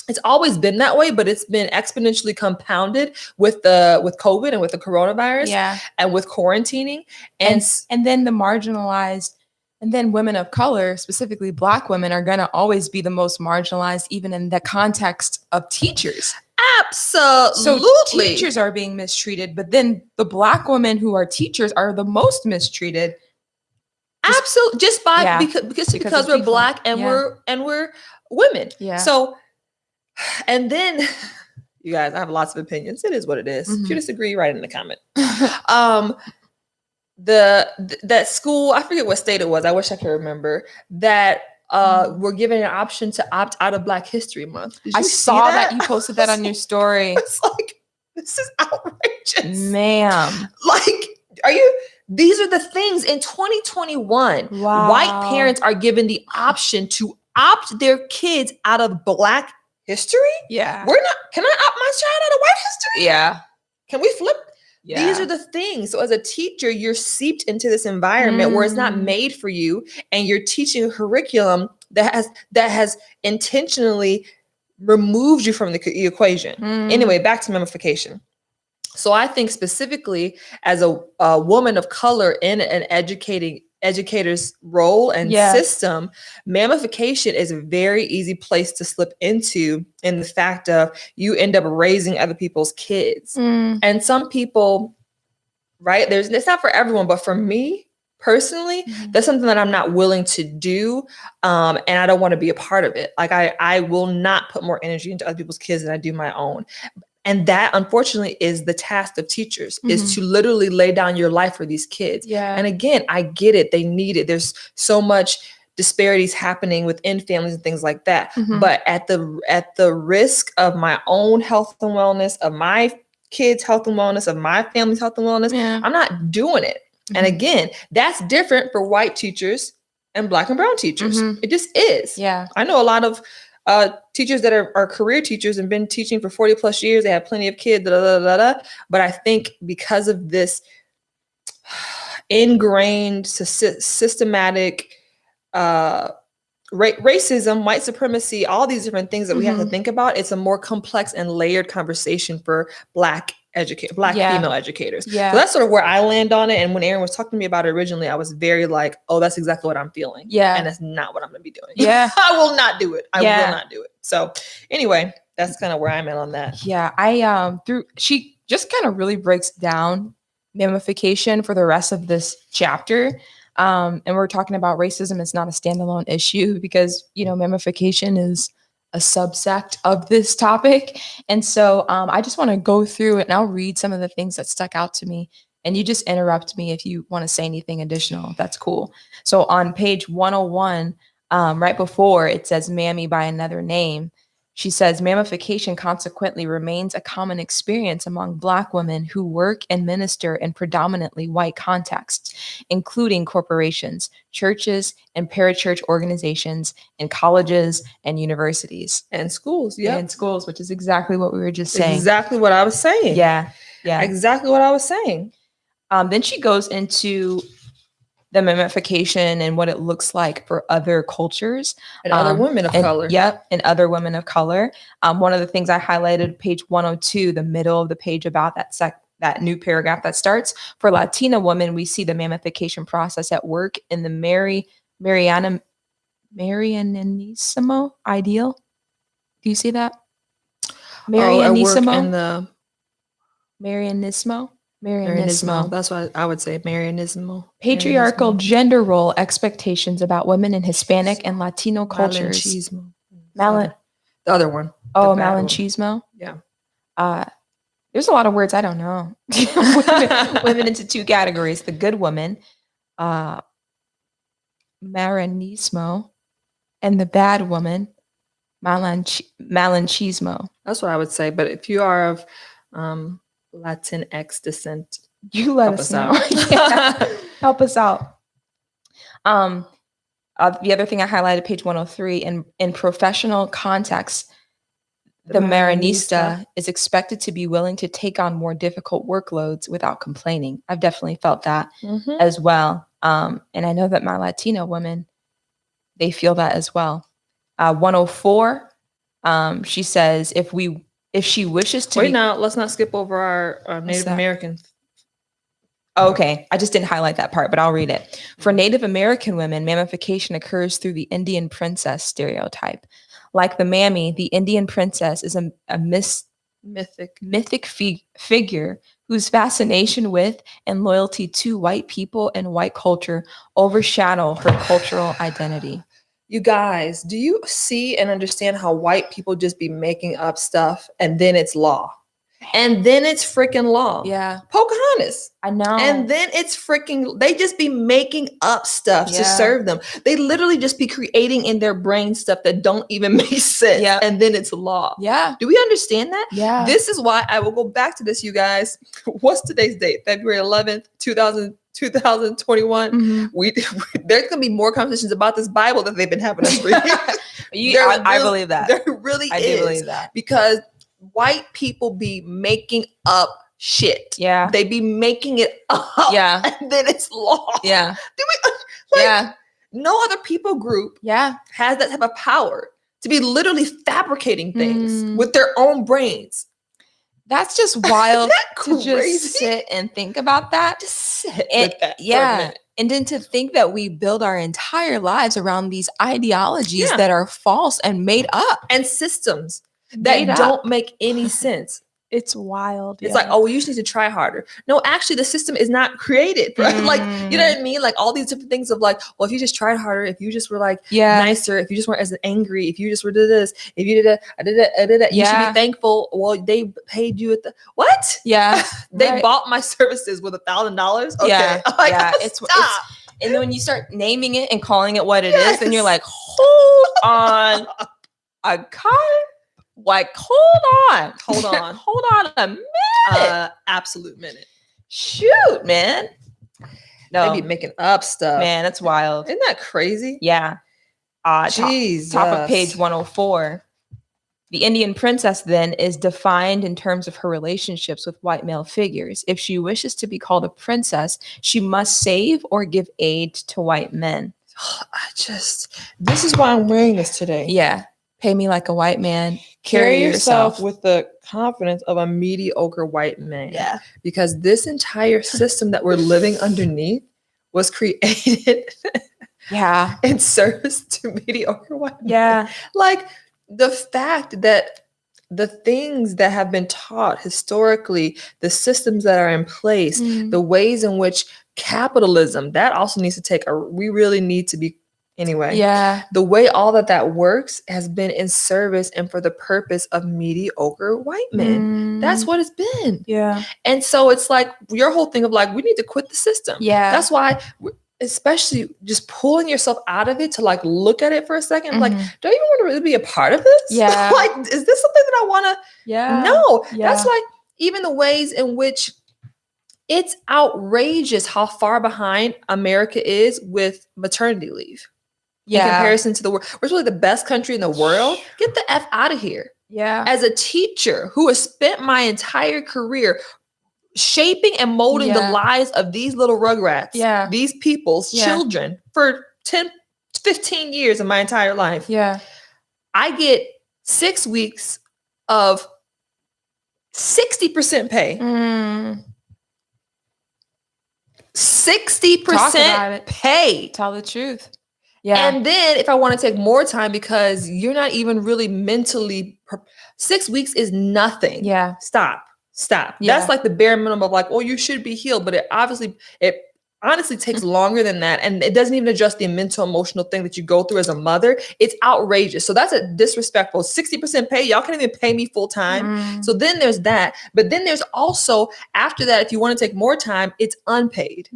it's always been that way, but it's been exponentially compounded with COVID and with the coronavirus and with quarantining. And then the marginalized, and then women of color, specifically Black women, are going to always be the most marginalized, even in the context of teachers. Absolutely. So teachers are being mistreated, but then the Black women who are teachers are the most mistreated. Absolutely. Just by because we're Black and we're women. So, and then you guys, I have lots of opinions. It is what it is. If you disagree, write it in the comment. That school, I forget what state it was. I wish I could remember that. We're given an option to opt out of Black History Month. I saw that you posted that on your story. It's like, this is outrageous. Ma'am. Like, these are the things in 2021. Wow. White parents are given the option to opt their kids out of Black history. Can I opt my child out of white history? Can we flip? These are the things. So as a teacher, you're seeped into this environment where it's not made for you, and you're teaching a curriculum that has intentionally removed you from the equation. Anyway, back to mammification. So I think specifically as a woman of color in an educator's role and system, mammification is a very easy place to slip into, in the fact of you end up raising other people's kids. And some people, right, it's not for everyone, but for me personally, that's something that I'm not willing to do. And I don't want to be a part of it. Like I will not put more energy into other people's kids than I do my own. And that, unfortunately, is the task of teachers, is to literally lay down your life for these kids. And again, I get it. They need it. There's so much disparities happening within families and things like that. But at the risk of my own health and wellness, of my kids' health and wellness, of my family's health and wellness, I'm not doing it. And again, that's different for white teachers and Black and brown teachers. It just is. I know a lot of teachers that are career teachers and been teaching for 40 plus years. They have plenty of kids, but I think because of this ingrained systematic racism, white supremacy, all these different things that we have to think about, it's a more complex and layered conversation for Black female educators. So that's sort of where I land on it. And when Erin was talking to me about it originally, I was very like, oh, that's exactly what I'm feeling. And that's not what I'm going to be doing. I will not do it. I will not do it. So anyway, that's kind of where I'm at on that. She just kind of really breaks down mammification for the rest of this chapter. And we're talking about racism. It's not a standalone issue because, mammification is a subsect of this topic. And so I just want to go through it, and I'll read some of the things that stuck out to me. And you just interrupt me if you want to say anything additional. That's cool. So on page 101, right before it says mammy by another name, she says, mammification consequently remains a common experience among Black women who work and minister in predominantly white contexts, including corporations, churches, and parachurch organizations, and colleges and universities. And schools, And schools, which is exactly what we were just saying. Exactly what I was saying. Yeah. Exactly what I was saying. Then she goes into the memification and what it looks like for other cultures And other women of color. Yep, and other women of color. One of the things I highlighted, page 102, the middle of the page about that new paragraph that starts. For Latina women, we see the mamification process at work in the Marianismo ideal. Do you see that? Marianismo. Oh, Marianismo. That's what I would say. Marianismo. Patriarchal gender role expectations about women in Hispanic and Latino cultures. The other one. Oh, malinchismo. Yeah. There's a lot of words I don't know. women into two categories: the good women, Marianismo, and the bad woman, malinchismo. That's what I would say. But if you are of Latinx descent, you let us know. Help us out. The other thing I highlighted, page 103, in professional context, the Marinista is expected to be willing to take on more difficult workloads without complaining. I've definitely felt that as well. And I know that my Latino women, they feel that as well. 104, she says, if she wishes to now, let's not skip over our Native Americans. Okay, I just didn't highlight that part, but I'll read it. For Native American women, mamification occurs through the Indian princess stereotype. Like the mammy, the Indian princess is a mythic figure whose fascination with and loyalty to white people and white culture overshadow her cultural identity. You guys, do you see and understand how white people just be making up stuff and then it's law? And then it's freaking law. Yeah. Pocahontas. I know. And then it's freaking, they just be making up stuff to serve them. They literally just be creating in their brain stuff that don't even make sense. Yeah. And then it's law. Yeah. Do we understand that? Yeah. This is why I will go back to this, you guys. What's today's date? February 11th, 2021. Mm-hmm. There's going to be more conversations about this Bible that they've been having us read. I believe that. There really is. I do believe that. Because white people be making up shit. Yeah. They be making it up. Yeah. And then it's law. Yeah. Yeah. No other people group has that type of power to be literally fabricating things with their own brains. That's just wild to crazy? Just sit and think about that. Just sit with that for a minute. And then to think that we build our entire lives around these ideologies that are false and made up. And systems that don't make any sense. It's wild. It's like, oh, well, you just need to try harder. No, actually, the system is not created. Right? Like, you know what I mean? Like all these different things of like, well, if you just tried harder, if you just were like nicer, if you just weren't as angry, if you just were did this, if you did that, I did that, you should be thankful. Well, they paid you at the what? Yeah, they bought my services with $1,000. Okay, it's and then when you start naming it and calling it what it is, then you're like, hold on, hold on a minute. Absolute minute. Shoot, man. No, they be making up stuff. Man, that's wild. Isn't that crazy? Yeah. Jesus. Top of page 104. The Indian princess then is defined in terms of her relationships with white male figures. If she wishes to be called a princess, she must save or give aid to white men. This is why I'm wearing this today. Yeah. Pay me like a white man. Carry yourself with the confidence of a mediocre white man. Yeah. Because this entire system that we're living underneath was created in service to mediocre white men. Yeah. Like the fact that the things that have been taught historically, the systems that are in place, the ways in which capitalism, that also needs to we really need to be anyway. Yeah. The way all that works has been in service and for the purpose of mediocre white men. That's what it's been. Yeah. And so it's like your whole thing of like, we need to quit the system. Yeah. That's why, especially just pulling yourself out of it to like look at it for a second. Like, do I even want to really be a part of this? Yeah. Like, is this something that I want to? Yeah. No. Yeah. That's like even the ways in which it's outrageous how far behind America is with maternity leave. In comparison to the world. We're really the best country in the world. Get the F out of here. Yeah. As a teacher who has spent my entire career shaping and molding the Yeah. lives of these little rugrats, Yeah. these people's Yeah. children for 10, 15 years of my entire life. Yeah. I get 6 weeks of 60% pay. Mm. 60% Talk about it. pay. Tell the truth. Yeah. And then if I want to take more time because you're not even really mentally 6 weeks is nothing. Yeah. Stop. Yeah. That's like the bare minimum of like, oh, you should be healed. But it honestly takes longer than that. And it doesn't even address the mental, emotional thing that you go through as a mother. It's outrageous. So that's a disrespectful 60% pay. Y'all can't even pay me full time. So then there's that. But then there's also, after that, if you want to take more time, it's unpaid.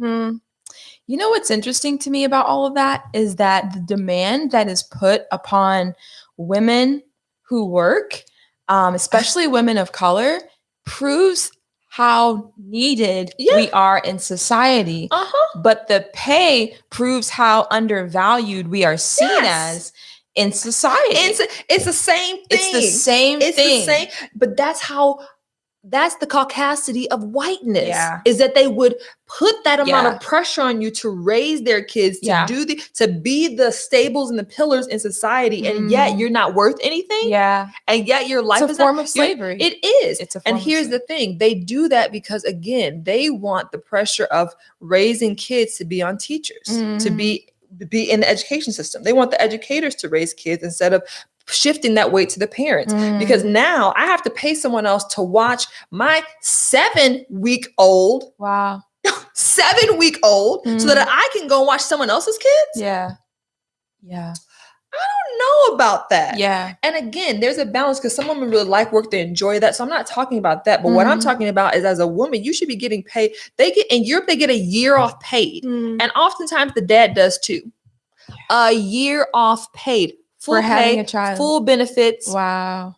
You know what's interesting to me about all of that is that the demand that is put upon women who work, especially women of color, proves how needed we are in society. But the pay proves how undervalued we are seen as in society. It's the same thing. It's the same thing. But that's the caucasity of whiteness. Yeah. Is that they would put that amount Yeah. of pressure on you to raise their kids, to Yeah. to be the stables and the pillars in society, and yet you're not worth anything. Yeah. And yet your life It's a is form not, of slavery. It is. It's a form and of here's the thing. They do that because, again, they want the pressure of raising kids to be on teachers, to be in the education system. They want the educators to raise kids instead of shifting that weight to the parents, because now I have to pay someone else to watch my 7-week-old, Wow. 7-week-old, so that I can go watch someone else's kids. Yeah. Yeah. I don't know about that. Yeah. And again, there's a balance because some women really like work, they enjoy that. So I'm not talking about that. But what I'm talking about is, as a woman, you should be getting paid. In Europe, they get a year off paid. And oftentimes the dad does too. A year off paid. Full For pay, having a child. full benefits. Wow.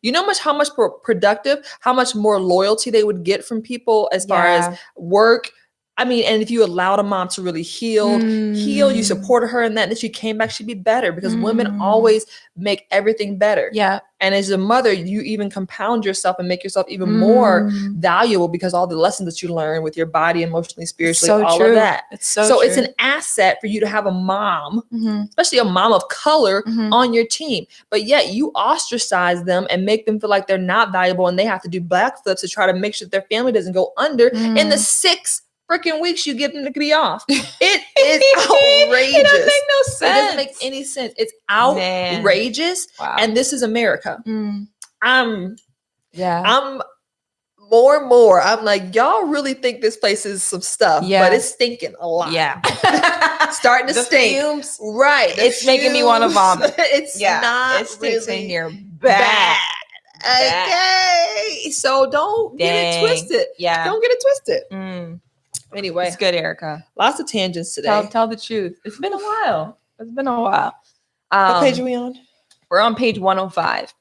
You know how much more productive, how much more loyalty they would get from people as far as work. I mean, and if you allowed a mom to really heal, you supported her in that, and she came back, she'd be better, because women always make everything better. Yeah. And as a mother, you even compound yourself and make yourself even more valuable, because all the lessons that you learn with your body, emotionally, spiritually, all of that. It's so it's an asset for you to have a mom, especially a mom of color, on your team. But yet you ostracize them and make them feel like they're not valuable, and they have to do backflips to try to make sure their family doesn't go under in the 6 freaking weeks you get them to be off. It is outrageous. It doesn't make no sense. It doesn't make any sense. It's outrageous. Wow. And this is America. I'm more and more. I'm like, y'all really think this place is some stuff, but it's stinking a lot. Yeah. Starting to stink. Fumes, right. It's making me want to vomit. It's not it stinks really in here bad. Okay. So don't get it twisted. Yeah. Don't get it twisted. Anyway, It's good, Ericka. lots of tangents today. Tell the truth. It's been a while. What page are we on? We're on page 105.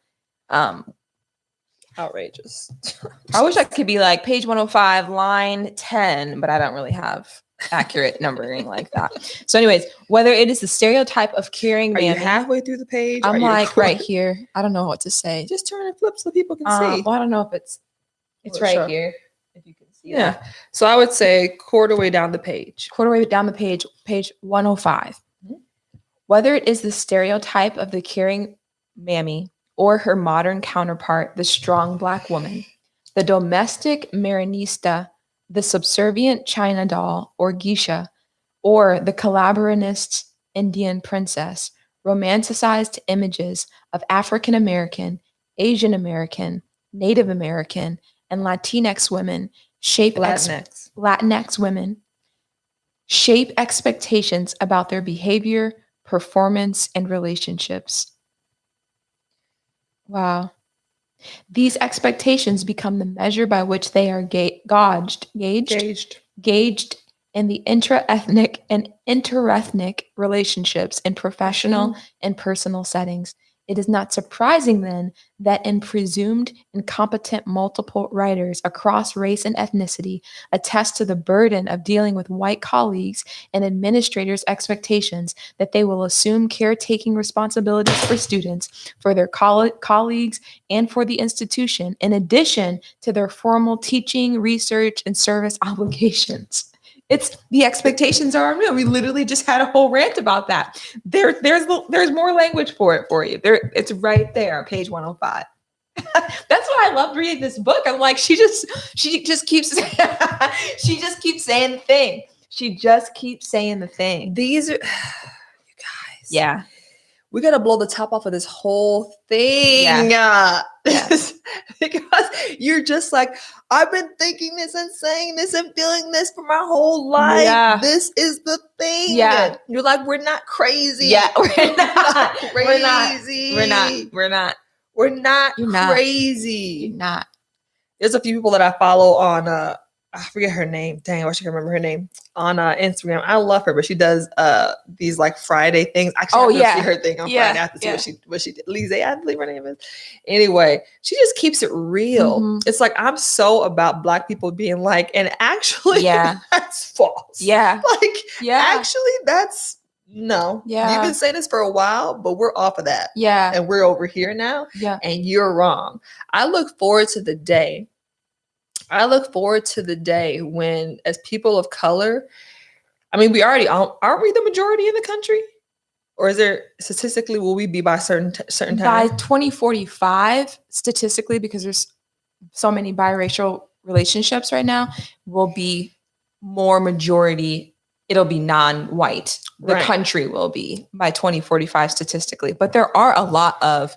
Outrageous. I wish I could be like page 105, line 10, but I don't really have accurate numbering like that. So anyways, whether it is the stereotype of caring Are you mammy, halfway through the page? I'm like right here. I don't know what to say. Just turn and flip so people can see. Well, I don't know if it's right Sure. here. If you can see Yeah. that. So I would say quarter way down the page. Quarter way down the page 105. Whether it is the stereotype of the caring mammy or her modern counterpart, the strong Black woman, the domestic Marinista, the subservient China doll or geisha, or the collaborationist Indian princess, romanticized images of African American, Asian American, Native American, and Latinx women shape Latinx women shape expectations about their behavior, performance, and relationships. Wow. These expectations become the measure by which they are gauged in the intra-ethnic and interethnic relationships in professional and personal settings, It is not surprising then that in presumed incompetent multiple writers across race and ethnicity attest to the burden of dealing with white colleagues and administrators' expectations that they will assume caretaking responsibilities for students, for their colleagues, and for the institution, in addition to their formal teaching, research, and service obligations. It's the expectations are unreal. We literally just had a whole rant about that. There's more language for it for you. It's right there on page 105. That's why I loved reading this book. I'm like, she just keeps she just keeps saying the thing. She just keeps saying the thing. These are you guys. Yeah. We gotta blow the top off of this whole thing. Because you're just like, I've been thinking this and saying this and feeling this for my whole life. Yeah. This is the thing. Yeah. You're like, we're not crazy. Yeah, we're not. Crazy. We're not. We're not You're not. crazy. You're not. There's a few people that I follow on I forget her name. Dang, I wish I could remember her name. On Instagram. I love her, but she does these like Friday things. Actually, I have to see her thing on Friday. I have to see what she did. Lise, I believe her name is. Anyway, she just keeps it real. Mhm. It's like, I'm so about Black people being like, and actually that's false. Yeah. Like, Yeah. actually that's no. Yeah. You've been saying this for a while, but we're off of that. Yeah. And we're over here now. Yeah. And you're wrong. I look forward to the day when, as people of color, I mean, we already aren't we the majority in the country? Or is there statistically, will we be by certain time? By 2045, statistically, because there's so many biracial relationships right now, will be more majority. It'll be non-white. The Right. country will be by 2045 statistically. But there are a lot of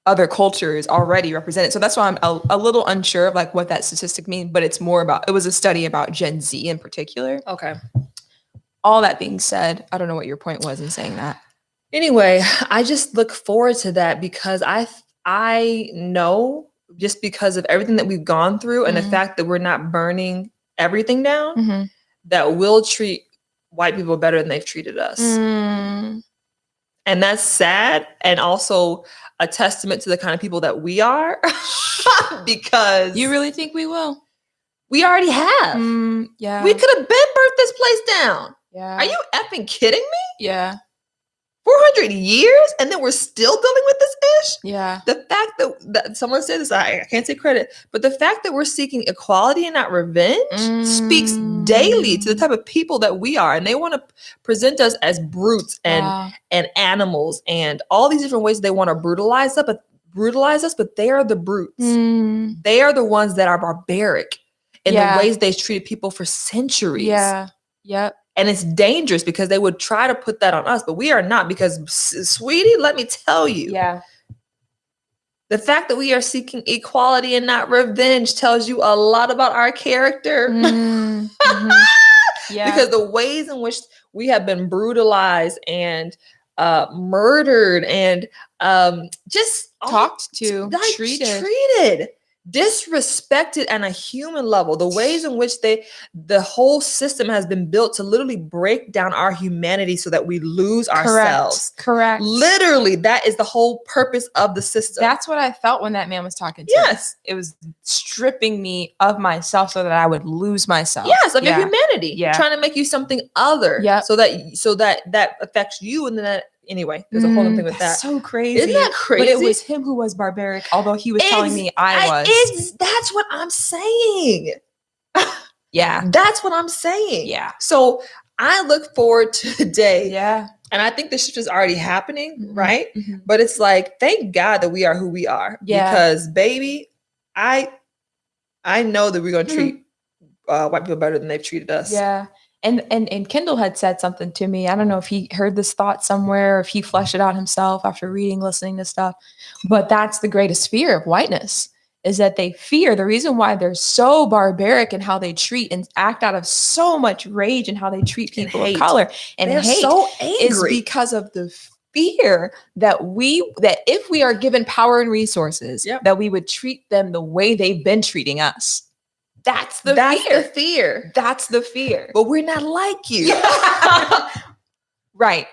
other cultures already represented. So that's why I'm a little unsure of like what that statistic means, but it's more about, it was a study about Gen Z in particular. Okay. All that being said, I don't know what your point was in saying that. Anyway, I just look forward to that because I know, just because of everything that we've gone through and the fact that we're not burning everything down, that we'll treat white people better than they've treated us. And that's sad, and also a testament to the kind of people that we are. Because You really think we will? we already have. Yeah. We could have been burnt this place down. Yeah. Are you effing kidding me? Yeah. 400 years and then we're still dealing with this ish? Yeah. The fact that someone said this, I can't take credit, but the fact that we're seeking equality and not revenge speaks daily to the type of people that we are. And they want to present us as brutes and animals and all these different ways they want to brutalize us, but they are the brutes. They are the ones that are barbaric in the ways they've treated people for centuries. Yeah. Yep. And it's dangerous because they would try to put that on us, but we are not, because sweetie, let me tell you. Yeah. The fact that we are seeking equality and not revenge tells you a lot about our character. Yeah. Because the ways in which we have been brutalized and murdered and just talked to, treated, disrespected on a human level, the ways in which the whole system has been built to literally break down our humanity so that we lose ourselves. Correct. Literally, that is the whole purpose of the system. That's what I felt when that man was talking to Yes. me. It was stripping me of myself so that I would lose myself. Yes, of your humanity. Yeah. Trying to make you something other. Yeah. So that affects you, and then that, anyway, there's a whole other thing with that. That's so crazy. Isn't that crazy? But it was him who was barbaric, although he was telling me I was. That's what I'm saying. Yeah. That's what I'm saying. Yeah. So I look forward to the day. Yeah. And I think the shift is already happening, right? But it's like, thank God that we are who we are. Yeah. Because, baby, I know that we're going to treat white people better than they've treated us. Yeah. And Kendall had said something to me. I don't know if he heard this thought somewhere or if he fleshed it out himself after listening to stuff. But that's the greatest fear of whiteness, is that they fear, the reason why they're so barbaric in how they treat and act out of so much rage in how they treat people of color and they're hate so angry. Is because of the fear that if we are given power and resources, that we would treat them the way they've been treating us. That's the fear. fear. That's the fear. But we're not like you. Right.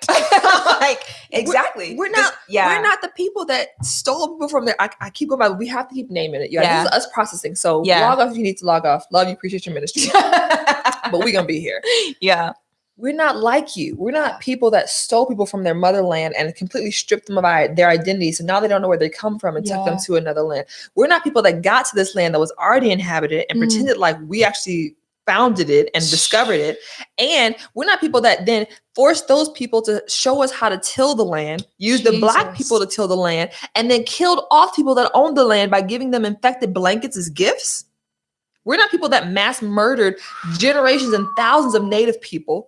Like, exactly. We're not. Yeah. We're not the people that stole people from there. I keep going by. We have to keep naming it. Yeah. This is us processing. So log off if you need to log off. Love you. Appreciate your ministry. But we're gonna be here. Yeah. We're not like you. We're not people that stole people from their motherland and completely stripped them of their identity. So now they don't know where they come from and took them to another land. We're not people that got to this land that was already inhabited and pretended like we actually founded it and discovered it. And we're not people that then forced those people to show us how to till the land, use the Black people to till the land, and then killed off people that owned the land by giving them infected blankets as gifts. We're not people that mass murdered generations and thousands of Native people.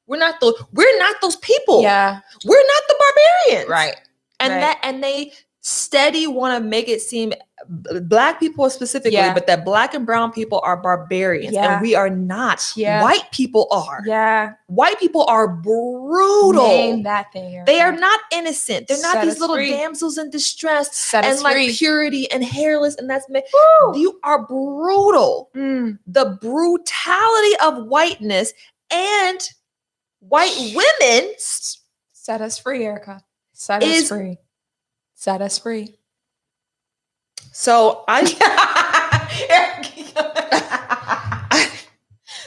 We're not those people. Yeah. We're not the barbarians. Right. And they steady want to make it seem Black people specifically, but that Black and brown people are barbarians. And we are not. White people are. Yeah. White people are brutal. Name that thing. Ericka. They are not innocent. They're not Set these us little free. damsels in distress Set and us like free. purity and hairless. And that's you are brutal. The brutality of whiteness and white women set us free, Ericka. Set us free. Set us free. So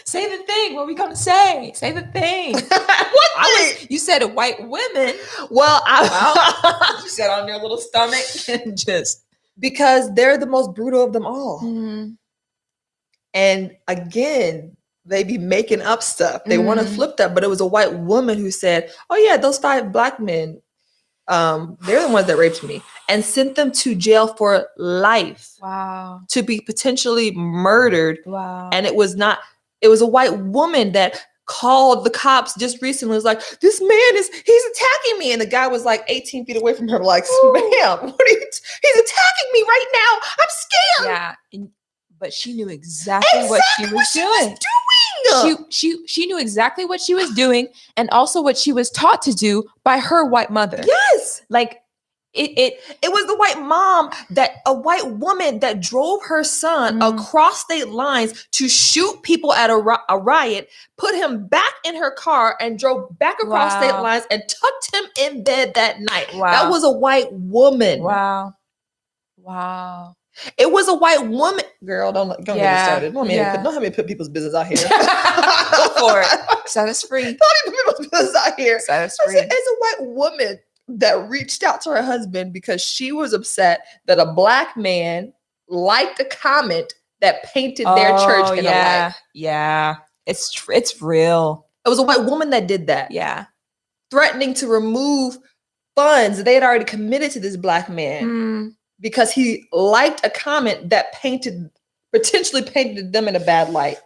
say the thing. What are we gonna say? Say the thing. You said white women. Well, you said on their little stomach and just because they're the most brutal of them all. And again, they be making up stuff. They want to flip that, but it was a white woman who said, "Oh yeah, those 5 Black men, they're the ones that raped me," and sent them to jail for life. Wow. To be potentially murdered. Wow. And it was a white woman that called the cops just recently. Was like, "This man he's attacking me," and the guy was like 18 feet away from her, like, "Ma'am, what are you? He's attacking me right now. I'm scared." Yeah. But she knew exactly what she was doing. She knew exactly what she was doing, and also what she was taught to do by her white mother. Yes, like it was the white mom a white woman that drove her son across state lines to shoot people at a riot, put him back in her car, and drove back across state lines and tucked him in bed that night. Wow. That was a white woman. Wow. It was a white woman. Girl, don't get me started. Don't have me put people's business out here. Go for it. Set us free. Don't even put people's business out here. Set us free. It's a white woman that reached out to her husband because she was upset that a Black man liked a comment that painted their church in a light. Yeah. It's real. It was a white woman that did that. Yeah. Threatening to remove funds that they had already committed to this Black man. Because he liked a comment that potentially painted them in a bad light.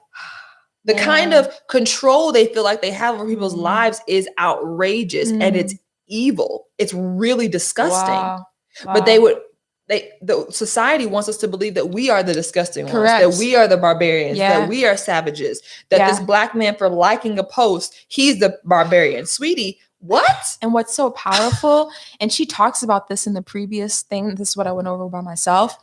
The kind of control they feel like they have over people's lives is outrageous and it's evil. It's really disgusting. Wow. But the society wants us to believe that we are the disgusting ones, Correct. that we are the barbarians, that we are savages, that this Black man for liking a post, he's the barbarian. Sweetie, what? And what's so powerful, and she talks about this in the previous thing, this is what I went over by myself,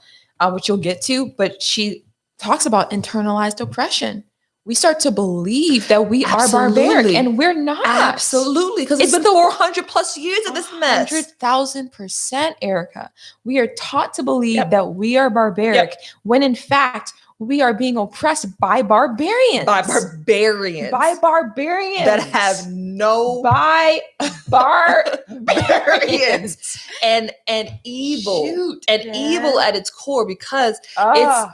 which you'll get to, but she talks about internalized oppression. We start to believe that we are barbaric, and we're not. Absolutely, because it's been 400 plus years of this mess. 100,000%, Ericka. We are taught to believe that we are barbaric, when in fact, we are being oppressed by barbarians. By barbarians. That have no... barbarians. and evil. Evil at its core, because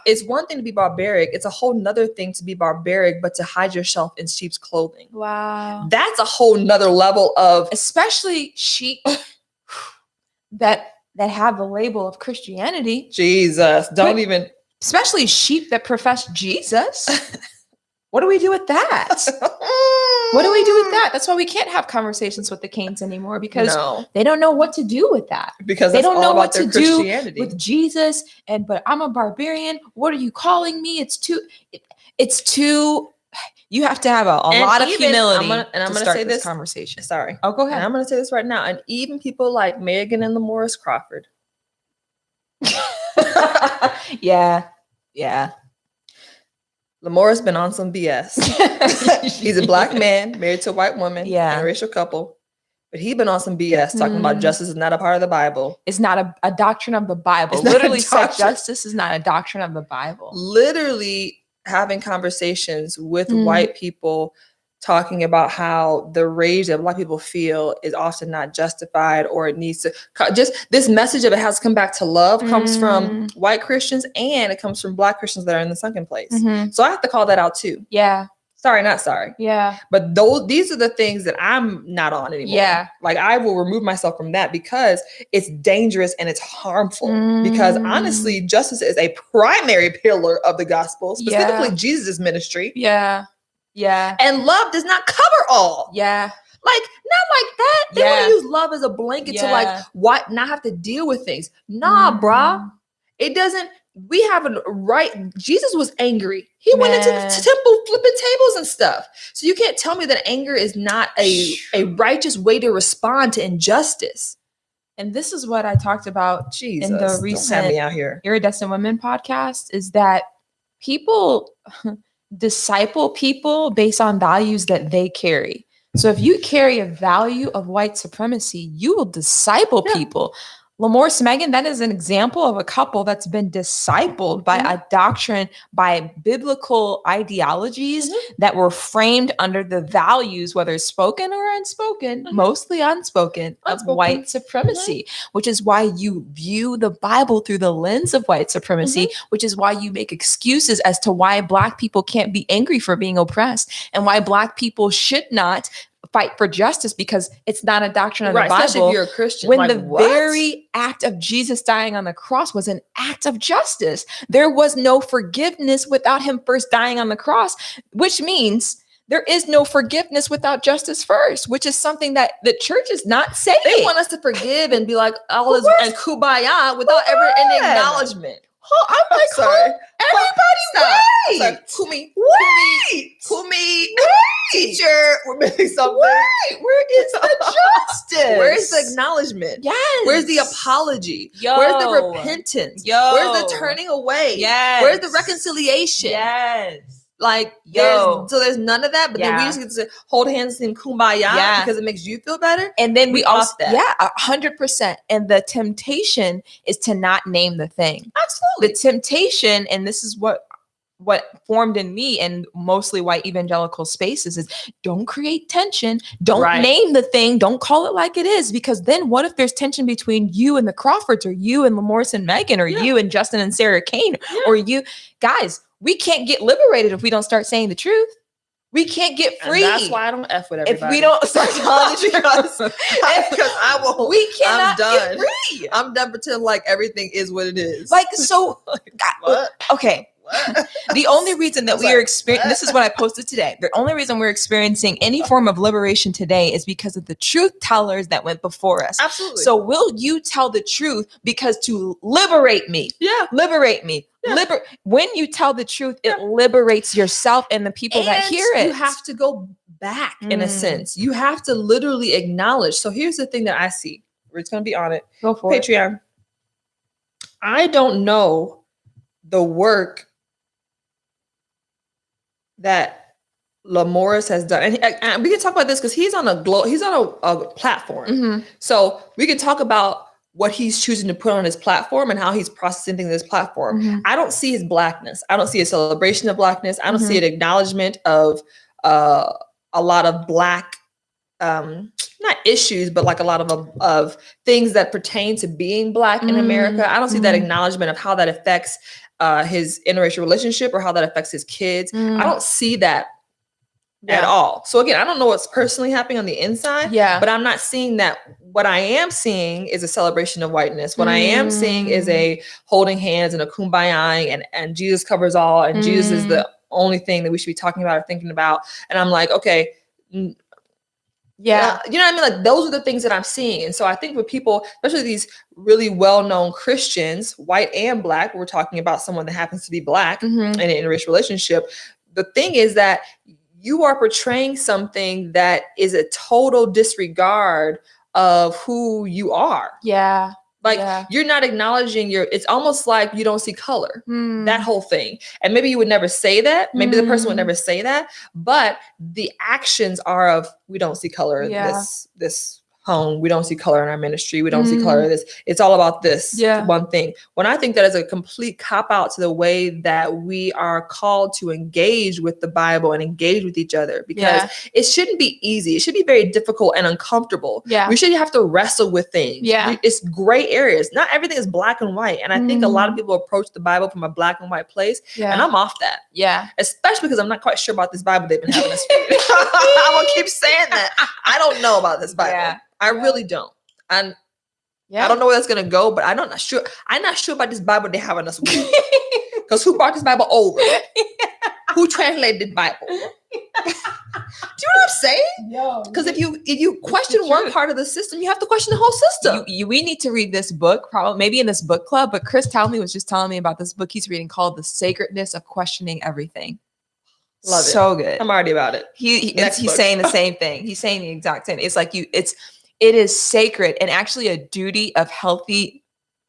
it's one thing to be barbaric. It's a whole nother thing to be barbaric, but to hide yourself in sheep's clothing. Wow. That's a whole nother level of... Especially sheep that have the label of Christianity. Jesus. Don't even... Especially sheep that profess Jesus. What do we do with that? What do we do with that? That's why we can't have conversations with the Canes anymore, because they don't know what to do with that. Because they don't know what to do Christianity. with Jesus. But I'm a barbarian. What are you calling me? It's too. You have to have a lot of humility. I'm going to say this conversation. Sorry. Oh, go ahead. And I'm going to say this right now. And even people like Megan and Lamorris Crawford. Yeah. Lamorris been on some BS. He's a Black man married to a white woman, interracial couple. But he been on some BS talking about justice is not a part of the Bible. It's not a doctrine of the Bible. It's not a Literally said doctrine. justice is not a doctrine of the Bible. Literally having conversations with Mm. white people talking about how the rage that Black people feel is often not justified, or it needs to just this message of it has to come back to love comes from white Christians, and it comes from Black Christians that are in the sunken place. Mhm. So I have to call that out too. Yeah. Sorry, not sorry. Yeah. But these are the things that I'm not on anymore. Yeah. Like I will remove myself from that because it's dangerous and it's harmful. Because honestly, justice is a primary pillar of the gospel, specifically Jesus' ministry. Yeah. Yeah. And love does not cover all. Yeah. Like, not like that. They want Yeah. to use love as a blanket to like what not have to deal with things. Nah, brah. It doesn't. We have a right. Jesus was angry. He went into the temple flipping tables and stuff. So you can't tell me that anger is not a righteous way to respond to injustice. And this is what I talked about Jesus, in the don't have recent me out here. Iridescent Women podcast, is that people disciple people based on values that they carry. So if you carry a value of white supremacy, you will disciple people. Lamorse Megan, that is an example of a couple that's been discipled by a doctrine, by biblical ideologies that were framed under the values, whether spoken or unspoken, mostly unspoken, of white supremacy, which is why you view the Bible through the lens of white supremacy, which is why you make excuses as to why Black people can't be angry for being oppressed and why Black people should not fight for justice because it's not a doctrine of the Bible. Especially if you're a Christian. When like, the very act of Jesus dying on the cross was an act of justice. There was no forgiveness without him first dying on the cross, which means there is no forgiveness without justice first, which is something that the church is not saying. They want us to forgive and be like all is and kumbaya without ever any acknowledgement. Oh, I'm like, sorry. Everybody, wait. Kumi, teacher, we're missing something. Wait, where is the justice? Where's the acknowledgement? Yes. Where's the apology? Yo. Where's the repentance? Yo. Where's the turning away? Yes. Where's the reconciliation? Yes. Like, there's none of that, but then we just get to hold hands in kumbaya because it makes you feel better. And then we also, that. 100%. And the temptation is to not name the thing. Absolutely. The temptation, and this is what formed in me and mostly white evangelical spaces, is don't create tension. Don't name the thing. Don't call it like it is. Because then what if there's tension between you and the Crawfords, or you and Lamorse and Megan, or you and Justin and Sarah Kane, or you guys? We can't get liberated if we don't start saying the truth. We can't get free. And that's why I don't F with everybody. If we don't start telling the truth. Because I won't. We cannot I'm done. get free. I'm done pretending like everything is what it is. Like, so, what? Okay. The only reason that we are experiencing, this is what I posted today. The only reason we're experiencing any form of liberation today is because of the truth tellers that went before us. Absolutely. So will you tell the truth because to liberate me? Yeah. Liberate me. Yeah. When you tell the truth, it liberates yourself and the people that hear it. You have to go back in a sense. You have to literally acknowledge. So here's the thing that I see. We're just going to be on it. Go for Patreon. I don't know the work that Lamorse has done, and we can talk about this because he's on a platform. So we can talk about what he's choosing to put on his platform and how he's processing things on his platform. I don't see his Blackness. I don't see a celebration of Blackness. I don't see an acknowledgement of a lot of Black, not issues, but like a lot of things that pertain to being Black in America. I don't see that acknowledgement of how that affects his interracial relationship or how that affects his kids. I don't see that at all. So again, I don't know what's personally happening on the inside, but I'm not seeing that. What I am seeing is a celebration of whiteness. What I am seeing is a holding hands and a kumbaya, and Jesus covers all, and Jesus is the only thing that we should be talking about or thinking about. And I'm like, okay, you know what I mean? Like, those are the things that I'm seeing. And so I think with people, especially these really well-known Christians, white and Black, we're talking about someone that happens to be Black in an interracial relationship. The thing is that you are portraying something that is a total disregard of who you are. You're not acknowledging it's almost like you don't see color, that whole thing. And maybe you would never say that. Maybe the person would never say that, but the actions are of, we don't see color. This home. We don't see color in our ministry. We don't see color in this. It's all about this one thing. When I think that is a complete cop out to the way that we are called to engage with the Bible and engage with each other, because it shouldn't be easy. It should be very difficult and uncomfortable. We should have to wrestle with things. It's gray areas. Not everything is black and white. And I think a lot of people approach the Bible from a black and white place. And I'm off that. Especially because I'm not quite sure about this Bible they've been having us read. I'm gonna keep saying that. I don't know about this Bible. I really don't. I don't know where that's gonna go, but I'm not sure. I'm not sure about this Bible they having us read. Because who brought this Bible over? Who translated the Bible? Do you know what I'm saying? Because if you question one part of the system, you have to question the whole system. We need to read this book, probably maybe in this book club. But Chris Townley was just telling me about this book he's reading called "The Sacredness of Questioning Everything." Love it. So good. I'm already about it. He's saying the same thing. He's saying the exact same. It's like it is sacred and actually a duty of healthy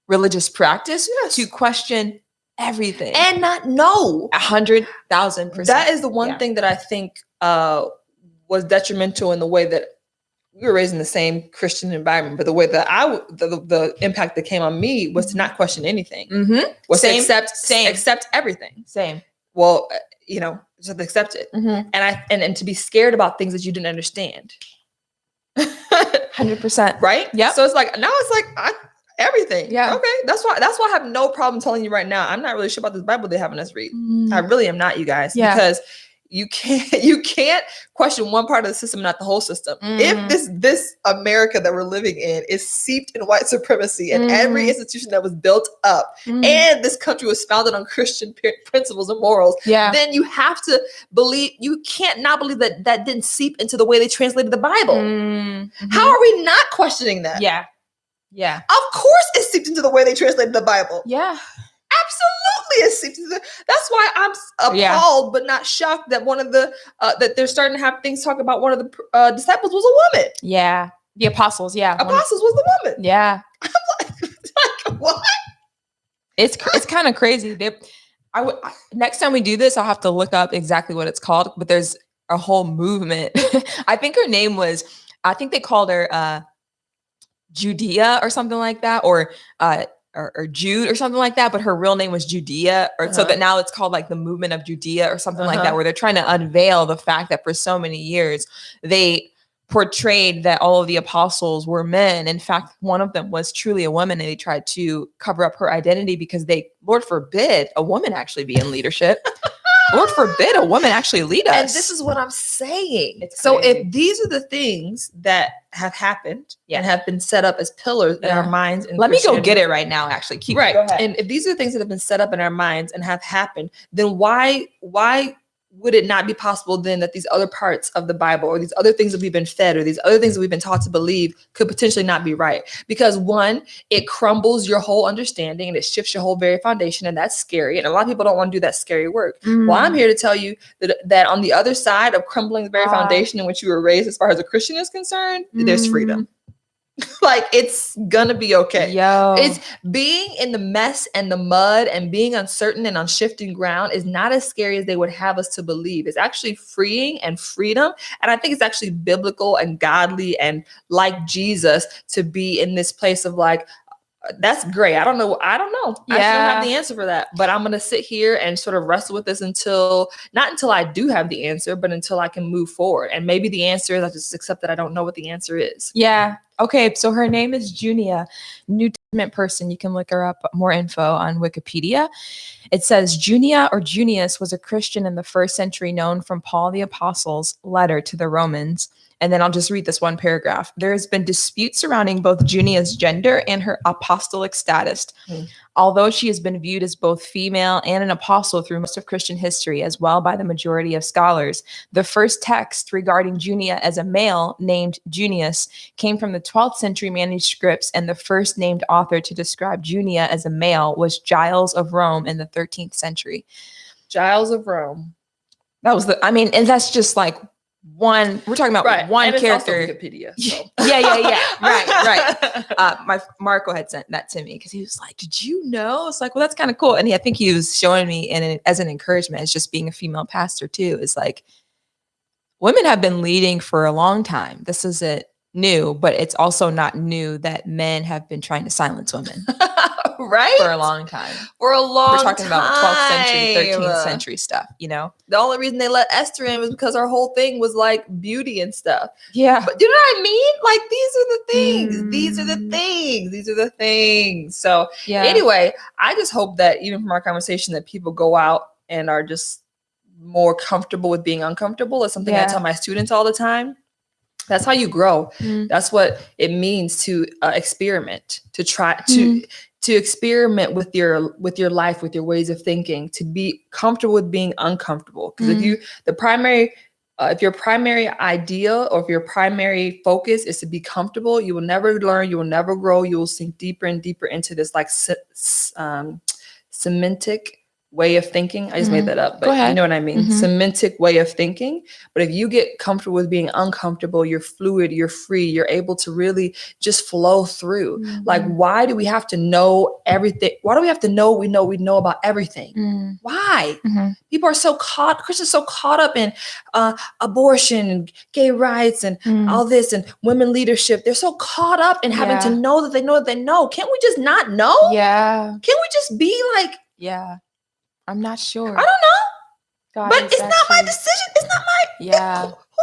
religious practice to question everything and not know 100,000%. That is the one thing that I think was detrimental in the way that we were raised in the same Christian environment, but the way that the impact that came on me was to not question anything. Was to accept everything. Well, just accept it, and to be scared about things that you didn't understand. 100%. Right? Yeah. So it's like now it's like everything. Yeah. Okay. That's why I have no problem telling you right now. I'm not really sure about this Bible they're having us read. I really am not, you guys, because you can't question one part of the system, not the whole system. If this America that we're living in is steeped in white supremacy and every institution that was built up and this country was founded on Christian principles and morals, then you have to believe, you can't not believe that didn't seep into the way they translated the Bible. How are we not questioning that? Yeah. Of course it seeped into the way they translated the Bible. Absolutely, it seeps. That's why I'm appalled, but not shocked that one of the that they're starting to have things talk about one of the disciples was a woman. Yeah, the apostles. Yeah, apostles was the woman. Yeah, I'm like what? It's kind of crazy. Next time we do this, I'll have to look up exactly what it's called. But there's a whole movement. I think her name was. I think they called her Judea or something like that, or Jude or something like that, but her real name was Judea, or so that now it's called like the movement of Judea or something like that, where they're trying to unveil the fact that for so many years they portrayed that all of the apostles were men. In fact, one of them was truly a woman, and they tried to cover up her identity because Lord forbid, a woman actually be in leadership. Lord forbid a woman actually lead us. And this is what I'm saying. So if these are the things that have happened and have been set up as pillars in our minds, and let me go get it right now. Actually, go ahead. And if these are the things that have been set up in our minds and have happened, then why would it not be possible then that these other parts of the Bible, or these other things that we've been fed, or these other things that we've been taught to believe could potentially not be right? Because one, it crumbles your whole understanding and it shifts your whole very foundation, and that's scary. And a lot of people don't want to do that scary work. Well, I'm here to tell you that on the other side of crumbling the very foundation in which you were raised, as far as a Christian is concerned, there's freedom. Like, it's gonna be okay. It's being in the mess and the mud and being uncertain and on shifting ground is not as scary as they would have us to believe. It's actually freeing and freedom. And I think it's actually biblical and godly and like Jesus to be in this place of like, that's great. I don't know. I don't have the answer for that, but I'm going to sit here and sort of wrestle with this not until I do have the answer, but until I can move forward. And maybe the answer is I just accept that I don't know what the answer is. Yeah. Okay. So her name is Junia, New Testament person. You can look her up, more info on Wikipedia. It says Junia or Junius was a Christian in the 1st century, known from Paul the Apostle's letter to the Romans. And then I'll just read this one paragraph. There has been dispute surrounding both Junia's gender and her apostolic status. Although she has been viewed as both female and an apostle through most of Christian history, as well by the majority of scholars, the first text regarding Junia as a male, named Junius, came from the 12th century manuscripts, and the first named author to describe Junia as a male was Giles of Rome in the 13th century. Giles of Rome. That was and that's just like one, we're talking about one and character. It's also Wikipedia. So. Yeah. Right. My Marco had sent that to me because he was like, "Did you know?" It's like, well, that's kind of cool. And I think he was showing me as an encouragement, as just being a female pastor too, is like, women have been leading for a long time. This isn't new, but it's also not new that men have been trying to silence women right? for a long time. For a long We're talking about 12th century, time. 13th century stuff, you know? The only reason they let Esther in was because her whole thing was like beauty and stuff. Yeah. But you know what I mean? Like these are the things. Mm. These are the things. These are the things. So Yeah. anyway, I just hope that even from our conversation that people go out and are just more comfortable with being uncomfortable. It's something I tell my students all the time. That's how you grow. That's what it means to experiment, to try to experiment with your life, with your ways of thinking, to be comfortable with being uncomfortable. Because if your primary idea or if your primary focus is to be comfortable, you will never learn, you will never grow, you will sink deeper and deeper into this like cementic way of thinking. I just made that up, but you know what I mean? Cementic way of thinking. But if you get comfortable with being uncomfortable, you're fluid, you're free, you're able to really just flow through. Like, why do we have to know everything? Why do we have to know we know about everything? Why? People are so Christians so caught up in abortion and gay rights and all this and women leadership. They're so caught up in having to know that they know that they know. Can't we just not know? Yeah. Can't we just be like, I'm not sure. I don't know. But it's not my decision. It's not my. Who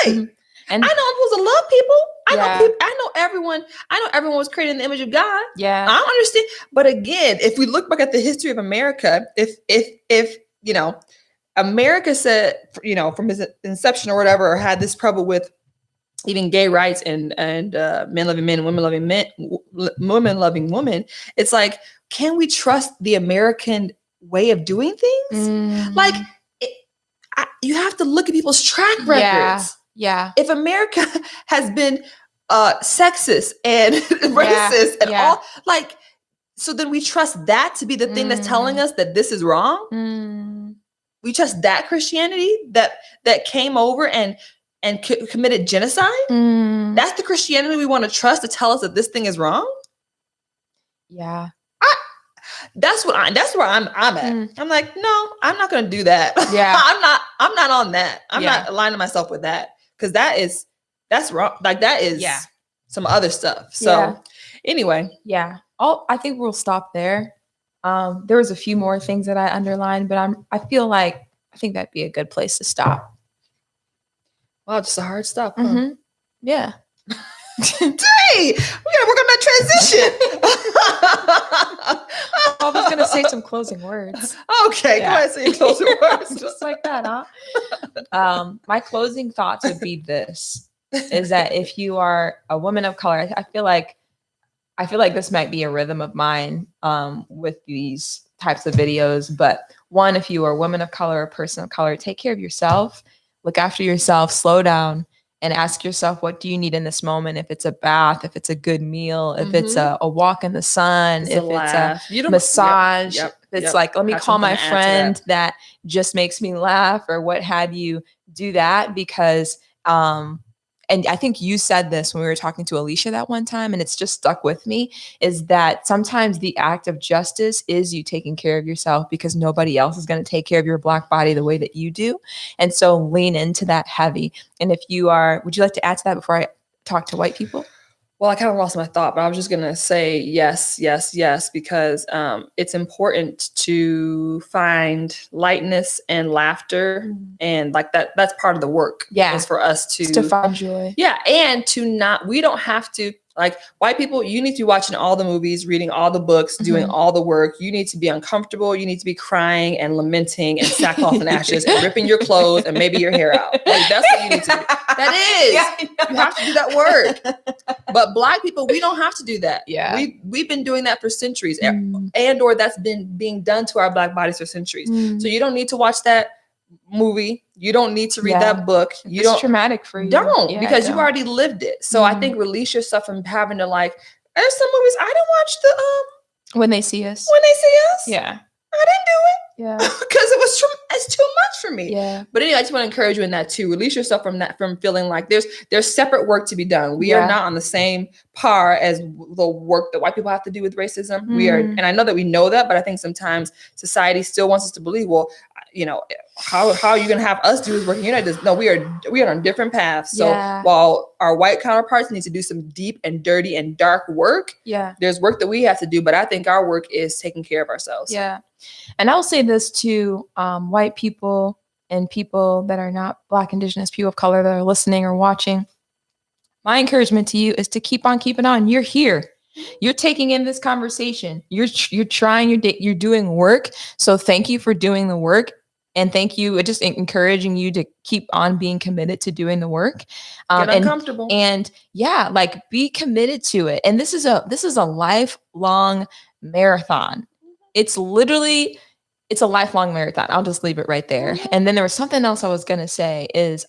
am I? And I know I'm supposed to love people. I know people. I know everyone. I know everyone was created in the image of God. Yeah. I don't understand. But again, if we look back at the history of America, if you know, America said, you know, from its inception or whatever, or had this trouble with even gay rights and men loving men, women loving men, women loving women. It's like, can we trust the American way of doing things? Like, you have to look at people's track records. Yeah. If America has been sexist and racist and all, like, so then we trust that to be the thing that's telling us that this is wrong. We trust that Christianity that came over and committed genocide. That's the Christianity we want to trust to tell us that this thing is wrong. Yeah. That's where I'm at. I'm like, no, I'm not going to do that. Yeah. I'm not on that. I'm not aligning myself with that, because that's wrong. Like, that is some other stuff. So anyway. Yeah. I think we'll stop there. There was a few more things that I underlined, but I think that'd be a good place to stop. Wow, just a hard stop. Huh? Yeah. Dang, we gotta work on that transition. I was gonna say some closing words. Okay, go ahead, say your closing words. Just like that, huh? My closing thoughts would be this: is that if you are a woman of color, I feel like this might be a rhythm of mine with these types of videos. But one, if you are a woman of color, a person of color, take care of yourself, look after yourself, slow down, and ask yourself, what do you need in this moment? If it's a bath, if it's a good meal, if it's a walk in the sun, if it's a massage, it's like, let me call my friend that just makes me laugh, or what have you, do that. Because, and I think you said this when we were talking to Alicia that one time, and it's just stuck with me, is that sometimes the act of justice is you taking care of yourself, because nobody else is going to take care of your Black body the way that you do. And so lean into that heavy. And if you are, would you like to add to that before I talk to white people? Well, I kind of lost my thought, but I was just going to say yes, because it's important to find lightness and laughter. And like that's part of the work. Yeah. Is for us to find joy. Yeah. And we don't have to, like, white people, you need to be watching all the movies, reading all the books, doing all the work. You need to be uncomfortable. You need to be crying and lamenting and sackcloth and ashes and ripping your clothes and maybe your hair out. Like, that's what you need to do. That is. You have to do that work. But Black people, we don't have to do that. Yeah. We've been doing that for centuries, and or that's been being done to our Black bodies for centuries. So you don't need to watch that movie. You don't need to read that book. It's traumatic for you. Because you've already lived it. So I think release yourself from having to, like, there's some movies I didn't watch When They See Us. Yeah. I didn't do it. Yeah. Because it's too much for me. Yeah. But anyway, I just want to encourage you in that too. Release yourself from that, from feeling like there's separate work to be done. We are not on the same par as the work that white people have to do with racism. We are, and I know that we know that, but I think sometimes society still wants us to believe, well, you know, how are you gonna have us do this work? You're not just no, we are on different paths. So Yeah. while our white counterparts need to do some deep and dirty and dark work, Yeah. there's work that we have to do. But I think our work is taking care of ourselves. Yeah. And I'll say this to white people and people that are not Black, Indigenous, people of color that are listening or watching. My encouragement to you is to keep on keeping on. You're here. You're taking in this conversation. You're trying you're doing work. So thank you for doing the work. And thank you, just encouraging you to keep on being committed to doing the work. Get uncomfortable. And yeah, like be committed to it. And this is a lifelong marathon. It's a lifelong marathon. I'll just leave it right there. And then there was something else I was going to say is,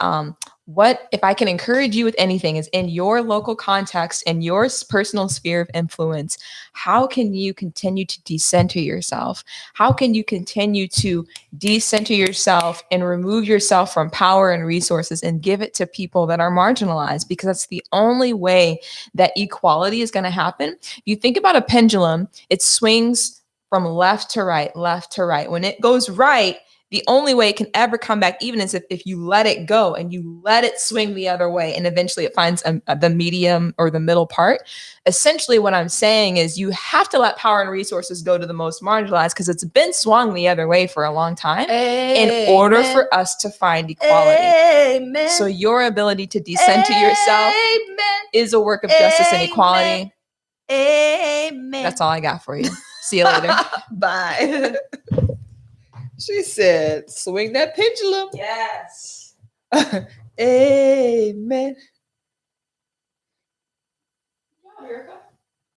what if I can encourage you with anything is in your local context and your personal sphere of influence, how can you continue to decenter yourself? How can you continue to decenter yourself and remove yourself from power and resources and give it to people that are marginalized? Because that's the only way that equality is going to happen. If you think about a pendulum, it swings from left to right, left to right. When it goes right, the only way it can ever come back even is if you let it go and you let it swing the other way, and eventually it finds the medium or the middle part. Essentially what I'm saying is you have to let power and resources go to the most marginalized because it's been swung the other way for a long time. Amen. In order for us to find equality. Amen. So your ability to decenter yourself Amen. is a work of justice and equality. Amen. That's all I got for you. See you later. Bye. She said, swing that pendulum. Yes. Amen. Ericka.